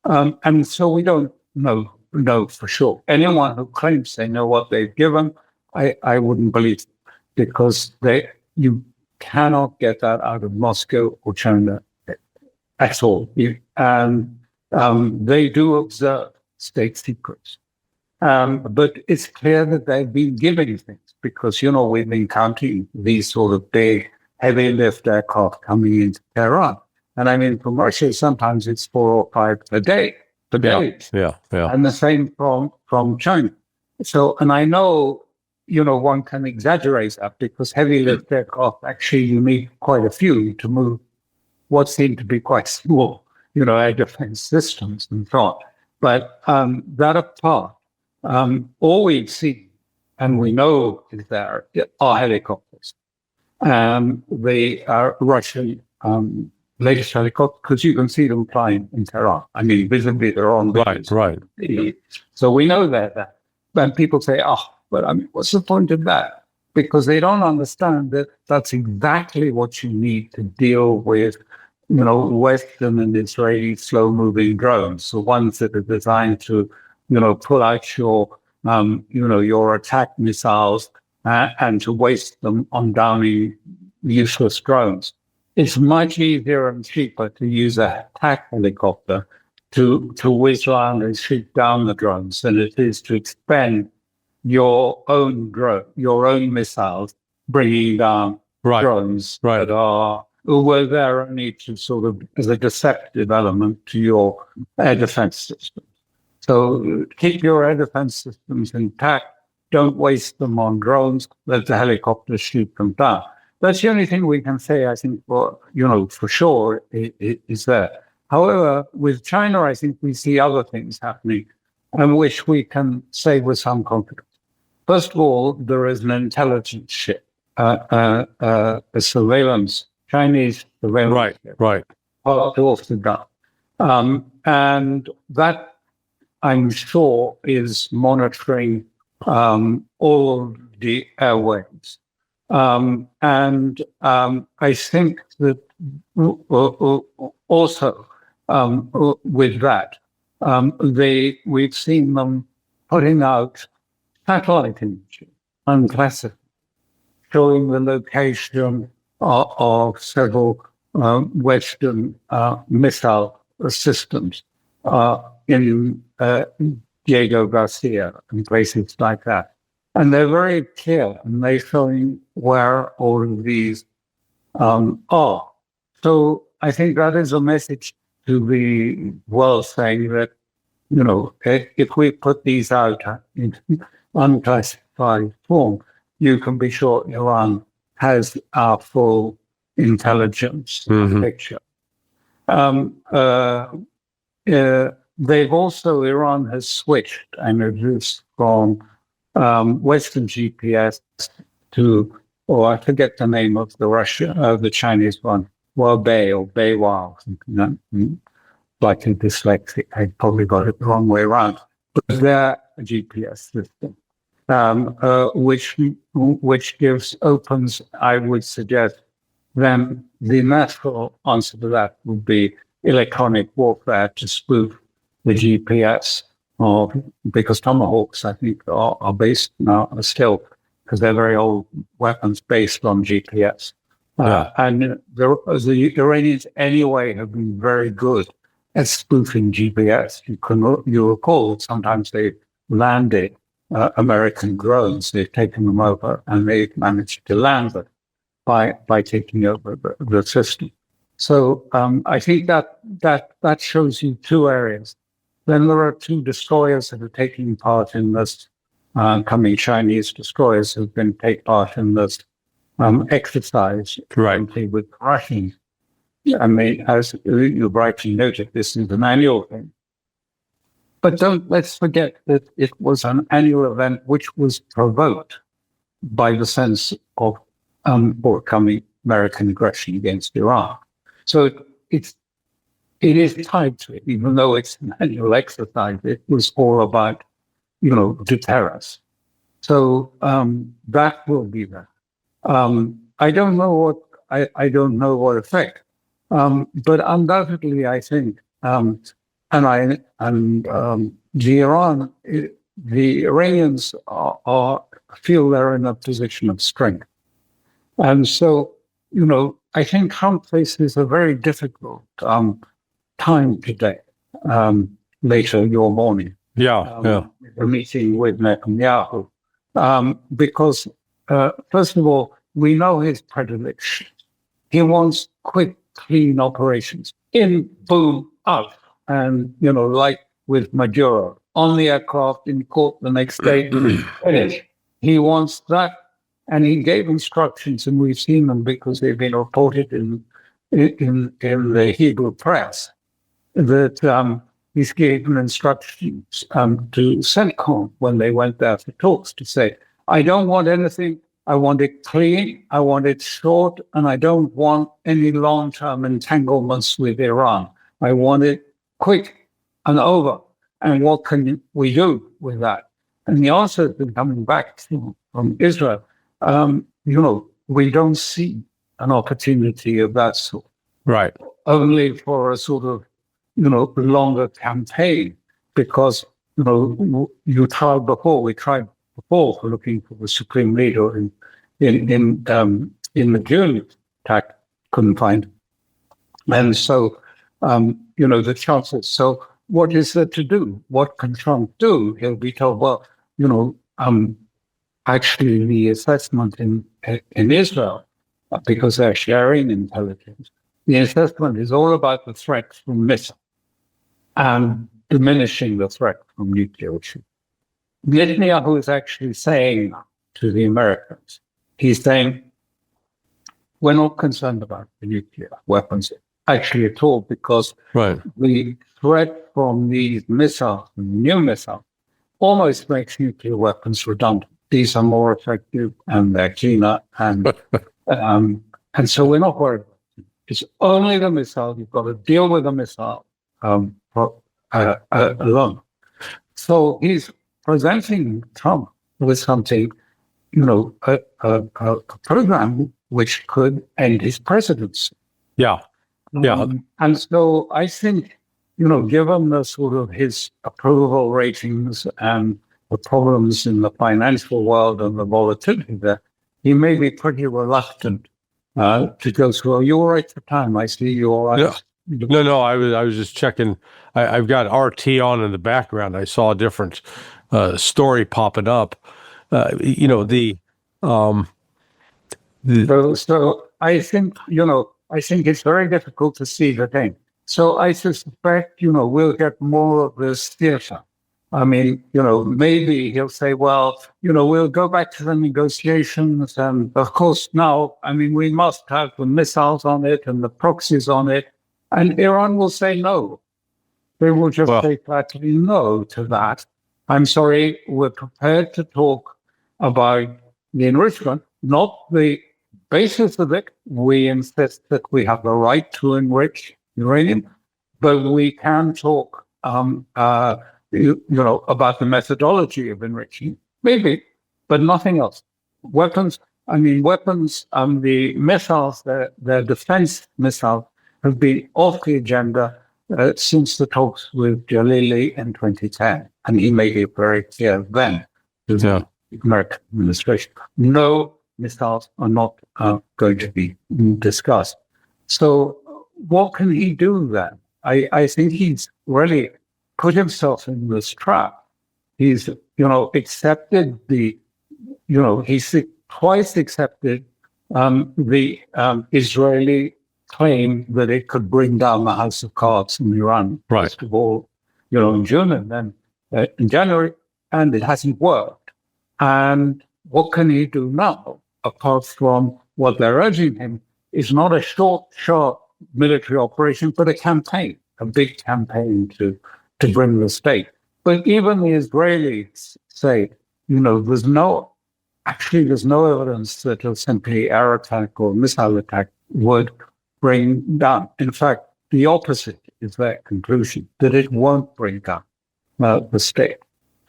And so we don't know for sure. Anyone who claims they know what they've given, I wouldn't believe it, because you cannot get that out of Moscow or China at all. And they do observe state secrets. But it's clear that they've been giving things because, we've been counting these sort of big, heavy lift aircraft coming into Tehran. And I mean, from Russia, sometimes it's 4 or 5 a day. Yeah. And the same from China. So, and I know, one can exaggerate that because heavy lift aircraft, actually, you need quite a few to move what seem to be quite small, air defense systems and so on. But that apart, all we've seen, and we know is there, are helicopters. They are Russian latest helicopters, because you can see them flying in Tehran. I mean, visibly they're on. Right. So we know that. And people say, but I mean, what's the point of that? Because they don't understand that that's exactly what you need to deal with, Western and Israeli slow-moving drones, the ones that are designed to, pull out your attack missiles and to waste them on downing useless drones. It's much easier and cheaper to use an attack helicopter to whiz around and shoot down the drones than it is to expend your own missiles bringing down drones that were there only to sort of as a deceptive element to your air defense system. So keep your air defense systems intact. Don't waste them on drones. Let the helicopters shoot them down. That's the only thing we can say, I think, for sure, is there. However, with China, I think we see other things happening, and which we can say with some confidence. First of all, there is an intelligence ship, a surveillance, Chinese surveillance ship. Right. Off the ground. And that, I'm sure, is monitoring all the airwaves. And I think that also with that, we've seen them putting out satellite images, unclassified, showing the location of several Western missile systems in Diego Garcia and places like that. And they're very clear, and they're showing where all of these are. So I think that is a message to the world saying that, if we put these out in unclassified form, you can be sure Iran has our full intelligence picture. Iran has switched and reduced from Western GPS to, I forget the name of the Chinese one, Huawei or Beiwao, likely dyslexic. I probably got it the wrong way around. their GPS system, which opens, I would suggest, then the natural answer to that would be electronic warfare to spoof the GPS, because Tomahawks, I think, are based now still, because they're very old weapons based on GPS. And the Iranians anyway have been very good at spoofing GPS. You recall sometimes they landed American drones. They've taken them over and they've managed to land them by taking over the system. So I think that shows you two areas. Then there are two destroyers that are taking part in this, coming Chinese destroyers who can take part in this exercise with the Russians. I mean, as you rightly noted, this is an annual thing. But let's forget that it was an annual event which was provoked by the sense of forthcoming American aggression against Iran. So it is tied to it, even though it's an annual exercise. It was all about, deterrence. So that will be there. I don't know what effect, but undoubtedly, I think, the Iranians feel they're in a position of strength, and so I think Trump faces a very difficult time today. Later your morning, a meeting with Netanyahu, because first of all, we know his predilection. He wants quick, clean operations. In, boom, out. And, like with Maduro, on the aircraft, in court the next day, finish. He wants that. And he gave instructions, and we've seen them because they've been reported in the Hebrew press, that he's given instructions to CENTCOM when they went there for talks to say, I don't want anything. I want it clean. I want it short. And I don't want any long-term entanglements with Iran. I want it quick and over. And what can we do with that? And the answer has been coming back from Israel. We don't see an opportunity of that sort. Right. Only for a sort of, longer campaign, because, we tried before for looking for the supreme leader in the June attack, couldn't find. And so, the chances. So what is there to do? What can Trump do? He'll be told, well, actually the assessment in Israel, because they're sharing intelligence, the assessment is all about the threat from missiles and diminishing the threat from nuclear issue. Netanyahu is actually saying to the Americans, he's saying, we're not concerned about the nuclear weapons actually at all, because the threat from these missiles, new missiles, almost makes nuclear weapons redundant. These are more effective and they're cleaner, and so we're not worried about it. It's only the missile. You've got to deal with the missile alone. So he's presenting Trump with something, a program which could end his presidency. And so I think, given the sort of his approval ratings and the problems in the financial world and the volatility there, he may be pretty reluctant to go through. Are you all right for time? I see you all right. No. I was just checking. I've got RT on in the background. I saw a different story popping up. So I think it's very difficult to see the thing. So I suspect we'll get more of this theater. I mean, maybe he'll say, well, we'll go back to the negotiations. And of course, now, we must have the missiles on it and the proxies on it. And Iran will say no. They will just say flatly no to that. I'm sorry, we're prepared to talk about the enrichment, not the basis of it. We insist that we have the right to enrich uranium, but we can talk about the methodology of enriching, maybe, but nothing else. Weapons, the missiles, their defense missiles have been off the agenda since the talks with Jalili in 2010. And he made it very clear then to the American administration, no missiles are not going to be discussed. So what can he do then? I think he's really put himself in this trap. He's, accepted he's twice accepted the Israeli claim that it could bring down the House of Cards in Iran. Right. First of all, in June and then in January, and it hasn't worked. And what can he do now, apart from what they're urging him, is not a short, sharp military operation, but a campaign, a big campaign to bring the state. But even the Israelis say, there's no evidence that a simply air attack or missile attack would bring down. In fact, the opposite is their conclusion, that it won't bring down the state.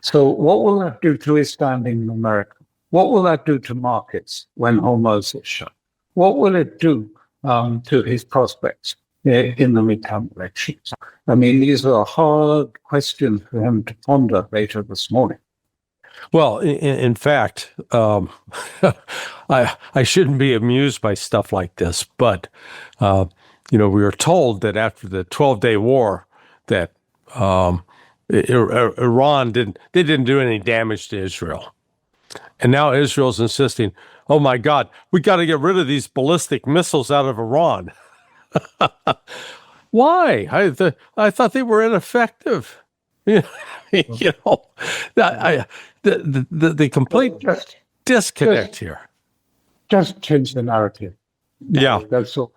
So what will that do to his standing in America? What will that do to markets when Hormuz is shut? What will it do to his prospects in the midterm elections? I mean, these are hard questions for him to ponder later this morning. Well, in fact, I shouldn't be amused by stuff like this, but we were told that after the 12-day war that Iran didn't do any damage to Israel, and now Israel's insisting, oh my God, we got to get rid of these ballistic missiles out of Iran. Why? I thought they were ineffective. The complete disconnect here. Just change the narrative. Yeah. That's all.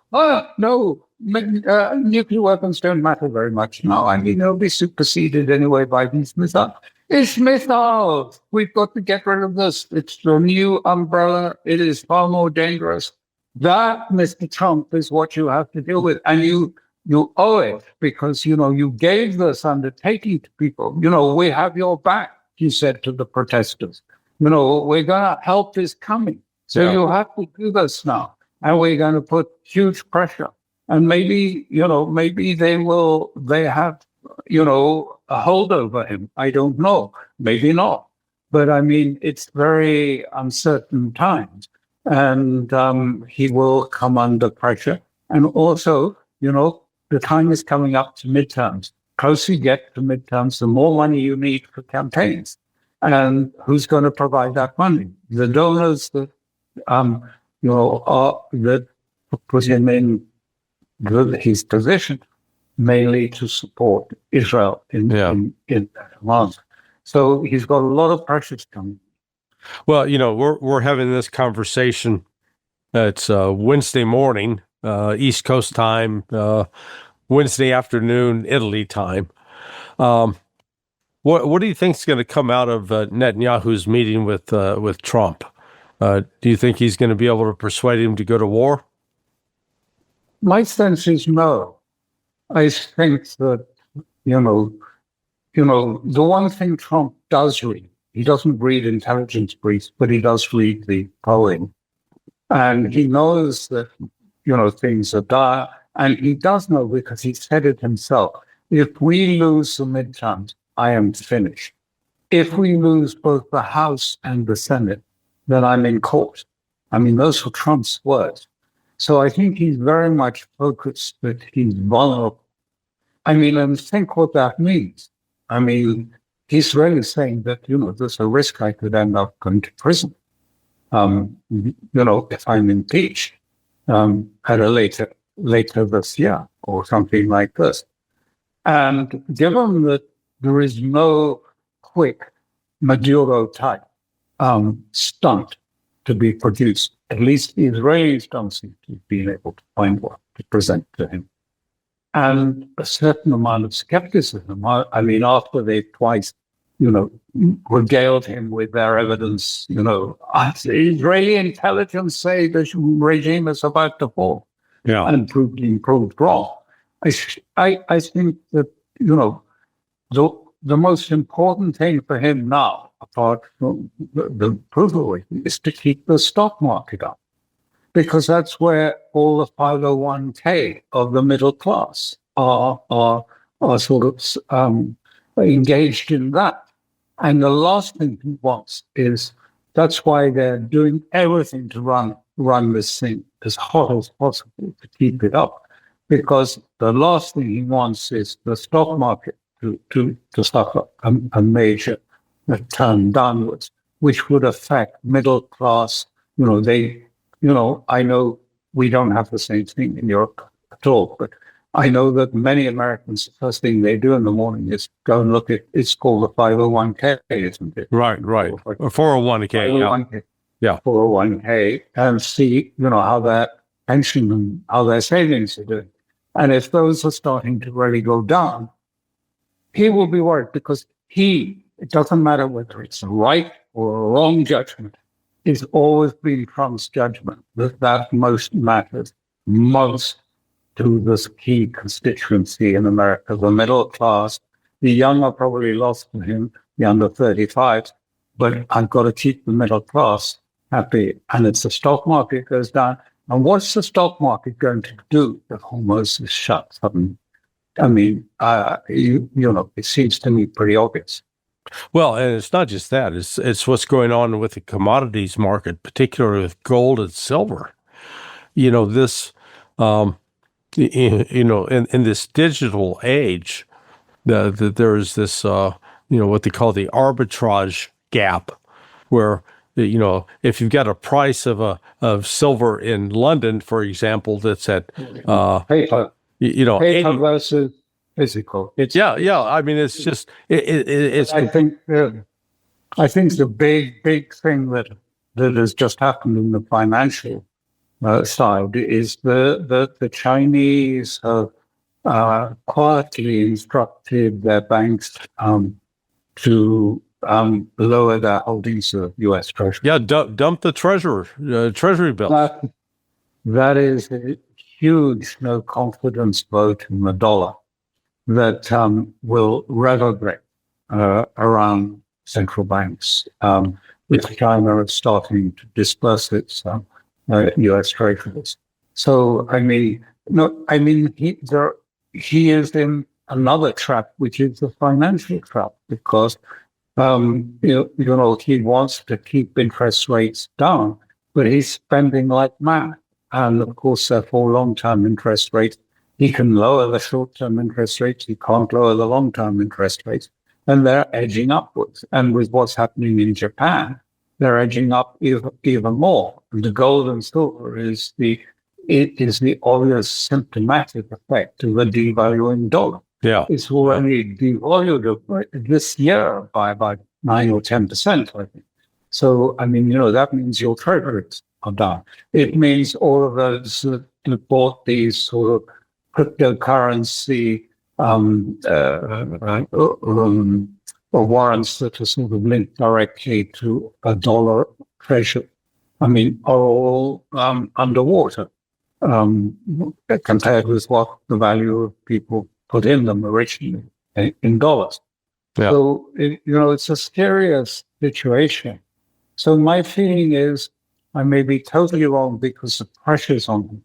No, nuclear weapons don't matter very much now. I mean, they'll be superseded anyway by these missiles. It's missiles. We've got to get rid of this. It's the new umbrella. It is far more dangerous. That, Mr. Trump, is what you have to deal with. And you owe it because, you gave this undertaking to people. We have your back, you said to the protesters. We're going to help is coming. So you have to do this now. And we're going to put huge pressure. And maybe they have, a hold over him. I don't know. Maybe not. But I mean, it's very uncertain times. And he will come under pressure. And also, the time is coming up to midterms. Closer you get to midterms, the more money you need for campaigns. And who's going to provide that money? The donors that, that put him in his position, mainly to support Israel in Hamas. So he's got a lot of pressures coming. Well, we're having this conversation. It's Wednesday morning, East Coast time, Wednesday afternoon, Italy time. What do you think is going to come out of Netanyahu's meeting with Trump? Do you think he's going to be able to persuade him to go to war? My sense is no. I think that, the one thing Trump does read, he doesn't read intelligence briefs, but he does read the polling. And he knows that, things are dire. And he does know because he said it himself. If we lose the midterms, I am finished. If we lose both the House and the Senate, then I'm in court. I mean, those were Trump's words. So I think he's very much focused that he's vulnerable. I mean, and think what that means. I mean, he's really saying that, there's a risk I could end up going to prison, if I'm impeached at a later this year or something like this. And given that there is no quick Maduro-type stunt to be produced, at least the Israelis don't seem to have been able to find one to present to him. And a certain amount of skepticism. I mean, after they twice, regaled him with their evidence, the Israeli intelligence say the regime is about to fall. Yeah. And proved wrong. I think that, the most important thing for him now, apart from the approval, is to keep the stock market up, because that's where all the 501k of the middle class are sort of engaged in that. And the last thing he wants is, that's why they're doing everything to run this thing as hot as possible to keep it up, because the last thing he wants is the stock market to suffer a major turn downwards, which would affect middle class. I know we don't have the same thing in Europe at all, but I know that many Americans, the first thing they do in the morning is go and look at, it's called the 501k, isn't it? Right. Or 401k. 501k. Yeah. 401k, and see, how their pension and how their savings are doing. And if those are starting to really go down, he will be worried, because it doesn't matter whether it's a right or a wrong judgment, it's always been Trump's judgment that most matters most to this key constituency in America, the middle class. The young are probably lost to him, the under 35, but I've got to keep the middle class happy. And it's the stock market goes down. And what's the stock market going to do if Hormuz is shut suddenly? I mean, it seems to me pretty obvious. Well, and it's not just that; it's what's going on with the commodities market, particularly with gold and silver. This, in this digital age, there's this, what they call the arbitrage gap, where if you've got a price of silver in London, for example, that's at paper paper versus physical. I mean, it's just it's. I think the big thing that has just happened in the financial side is the Chinese have quietly instructed their banks to lower their holdings of U.S. Treasury. Yeah, dump the treasury bills. That is a huge no confidence vote in the dollar that will reverberate around central banks, with China is starting to disperse its U.S. treasuries. So, he is in another trap, which is the financial trap, because he wants to keep interest rates down, but he's spending like mad. And of course, therefore, long-term interest rates, he can lower the short-term interest rates, he can't lower the long-term interest rates, and they're edging upwards. And with what's happening in Japan, they're edging up even more. And the gold and silver is the obvious symptomatic effect of the devaluing dollar. Yeah, it's already devalued this year by about 9 or 10%, I think. So, that means your treasuries are down. It means all of those that bought these sort of cryptocurrency or warrants that are sort of linked directly to a dollar treasury, are all underwater compared with what the value of people put in them originally in dollars. Yeah. So, it's a serious situation. So my feeling is, I may be totally wrong, because the pressures on them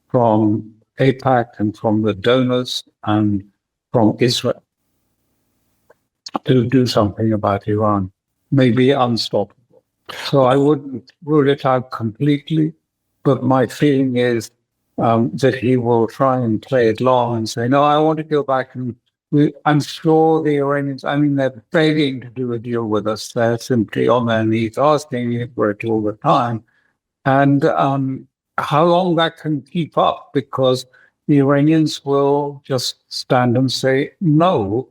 from AIPAC and from the donors and from Israel to do something about Iran may be unstoppable. So I wouldn't rule it out completely, but my feeling is that he will try and play it long and say, no, I want to go back and I'm sure the Iranians, they're begging to do a deal with us. They're simply on their knees asking for it all the time. And how long that can keep up, because the Iranians will just stand and say no.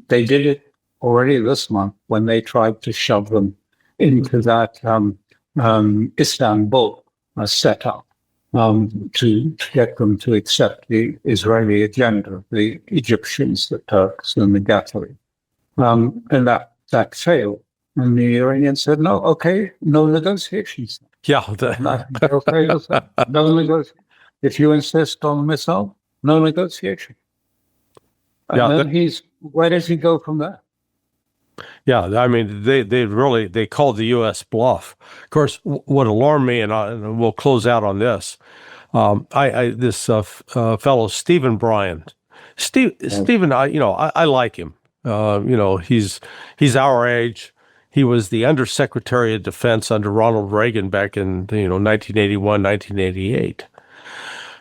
They did it already this month when they tried to shove them into that Istanbul setup to get them to accept the Israeli agenda, the Egyptians, the Turks, and the Qataris. And that failed. And the Iranians said, no, okay, no negotiations. Yeah. Okay, no negotiation. If you insist on a missile, no negotiation. And Yeah, then where does he go from there? yeah. I mean, they called the U.S. bluff. Of course, what alarmed me, and we'll close out on this. This fellow Stephen Bryan, Stephen, I like him. He's our age. He was the Undersecretary of Defense under Ronald Reagan back in 1981, 1988.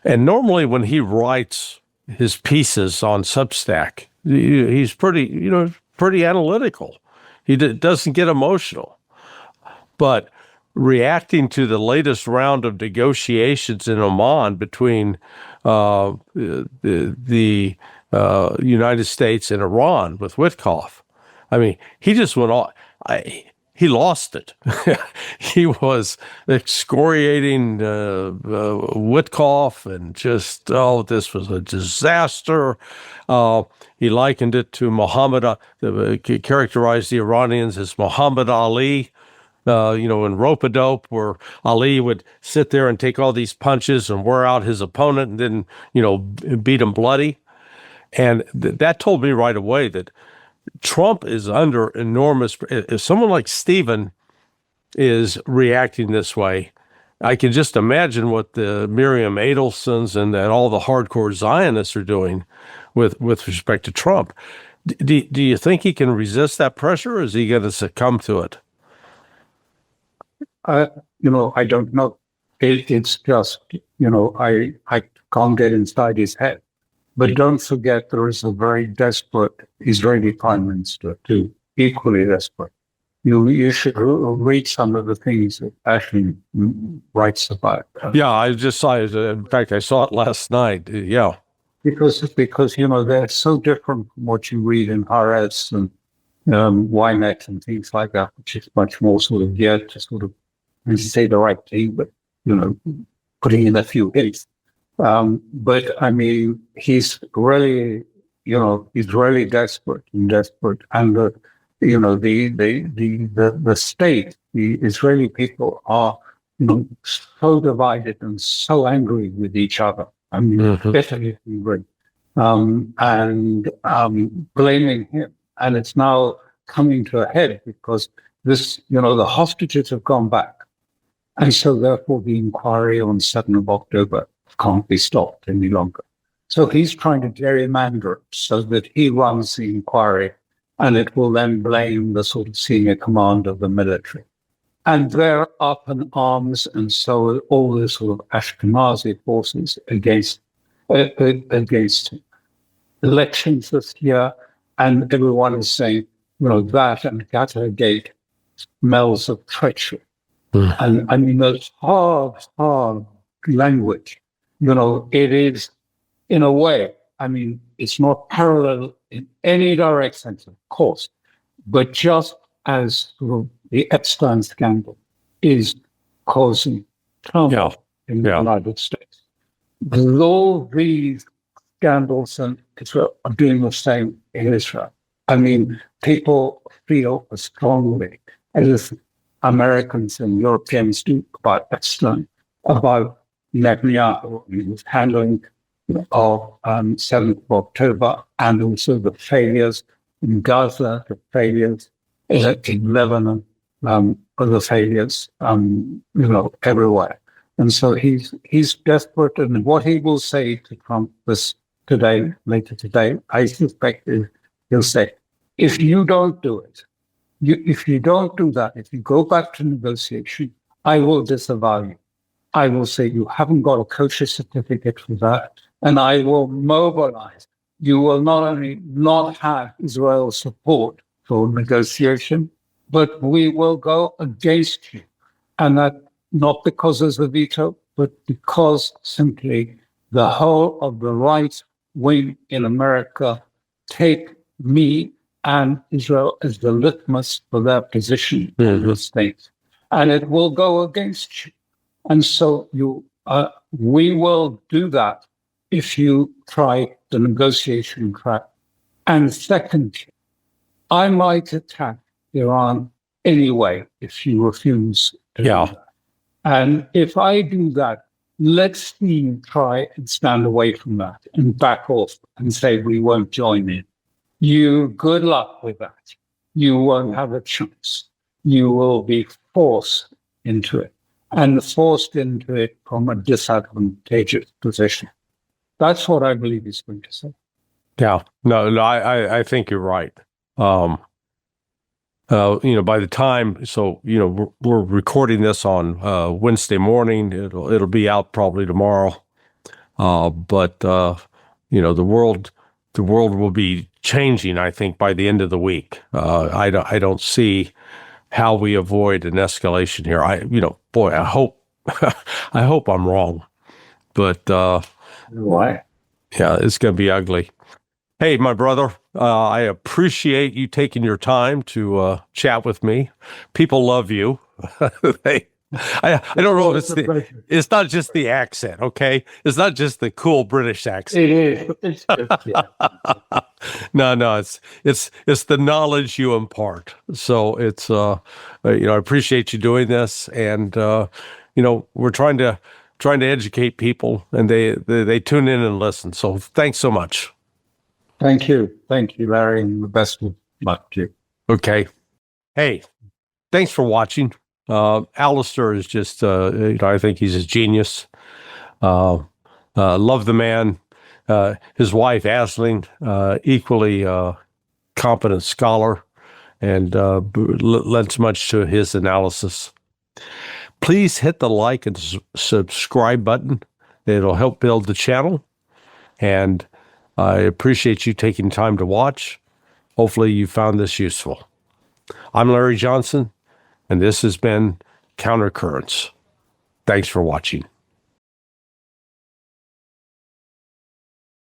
And normally when he writes his pieces on Substack, he's pretty analytical. He doesn't get emotional. But reacting to the latest round of negotiations in Oman between the United States and Iran with Witkoff, I mean, he just went on. He lost it. He was excoriating Witkoff and just, this was a disaster. He likened it to characterized the Iranians as Muhammad Ali, in rope-a-dope, where Ali would sit there and take all these punches and wear out his opponent and then, beat him bloody. And that told me right away that Trump is under enormous. If someone like Stephen is reacting this way, I can just imagine what the Miriam Adelsons and all the hardcore Zionists are doing with respect to Trump. Do you think he can resist that pressure, or is he going to succumb to it? I don't know. It's just, I can't get inside his head. But don't forget, there is a very desperate Israeli prime minister, too, equally desperate. You should read some of the things that Ashley writes about. Yeah, I just saw it. In fact, I saw it last night. Yeah. Because they're so different from what you read in Haaretz and Ynet and things like that, which is much more sort of geared to sort of say the right thing, but, putting in a few hints. But I mean, he's really desperate, and the state, the Israeli people are, so divided and so angry with each other. I mean, bitterly angry, and blaming him. And it's now coming to a head because this, the hostages have gone back. And so therefore the inquiry on 7th of October can't be stopped any longer. So he's trying to gerrymander it so that he runs the inquiry and it will then blame the sort of senior command of the military. And they're up in arms, and so all the sort of Ashkenazi forces against him. Elections this year, and everyone is saying, that and Gaza-gate smells of treachery. And I mean, those hard language, it is, in a way, I mean, it's not parallel in any direct sense, of course, but just as sort of the Epstein scandal is causing turmoil in the United States. All these scandals in Israel are doing the same in Israel. I mean, people feel as strongly as Americans and Europeans do about Epstein, about Netanyahu, his handling of 7th of October, and also the failures in Gaza, the failures in Lebanon, the failures, everywhere. And so he's desperate, and what he will say to Trump later today, I suspect he'll say, if you don't do it, if you don't do that, if you go back to negotiation, I will disavow you. I will say you haven't got a kosher certificate for that, and I will mobilize. You will not only not have Israel's support for negotiation, but we will go against you. And that not because there's a veto, but because simply the whole of the right wing in America take me and Israel as the litmus for their position in the States. And it will go against you. And so we will do that if you try the negotiation track. And secondly, I might attack Iran anyway if you refuse to do that. And if I do that, let's try and stand away from that and back off and say we won't join in. Good luck with that. You won't have a chance. You will be forced into it, and forced into it from a disadvantageous position. That's what I believe he's going to say. Yeah, no, I think you're right. By the time, we're recording this on Wednesday morning. It'll be out probably tomorrow. But the world will be changing, I think, by the end of the week. I don't see how we avoid an escalation here. I hope I hope I'm wrong, but Why? yeah, it's going to be ugly. Hey, my brother, I appreciate you taking your time to chat with me. People love you. I don't know if it's not just the accent, okay? It's not just the cool British accent. It is. It's just, yeah. No, it's the knowledge you impart. So it's I appreciate you doing this, and we're trying to educate people, and they tune in and listen. So thanks so much. Thank you, Larry, and the best of luck to you. Okay. Hey, thanks for watching. Alastair is just I think he's a genius. Love the man. His wife, Aisling, equally competent scholar, and lends much to his analysis. Please hit the like and subscribe button. It'll help build the channel, and I appreciate you taking time to watch. Hopefully you found this useful. I'm Larry Johnson, and this has been Countercurrents. Thanks for watching.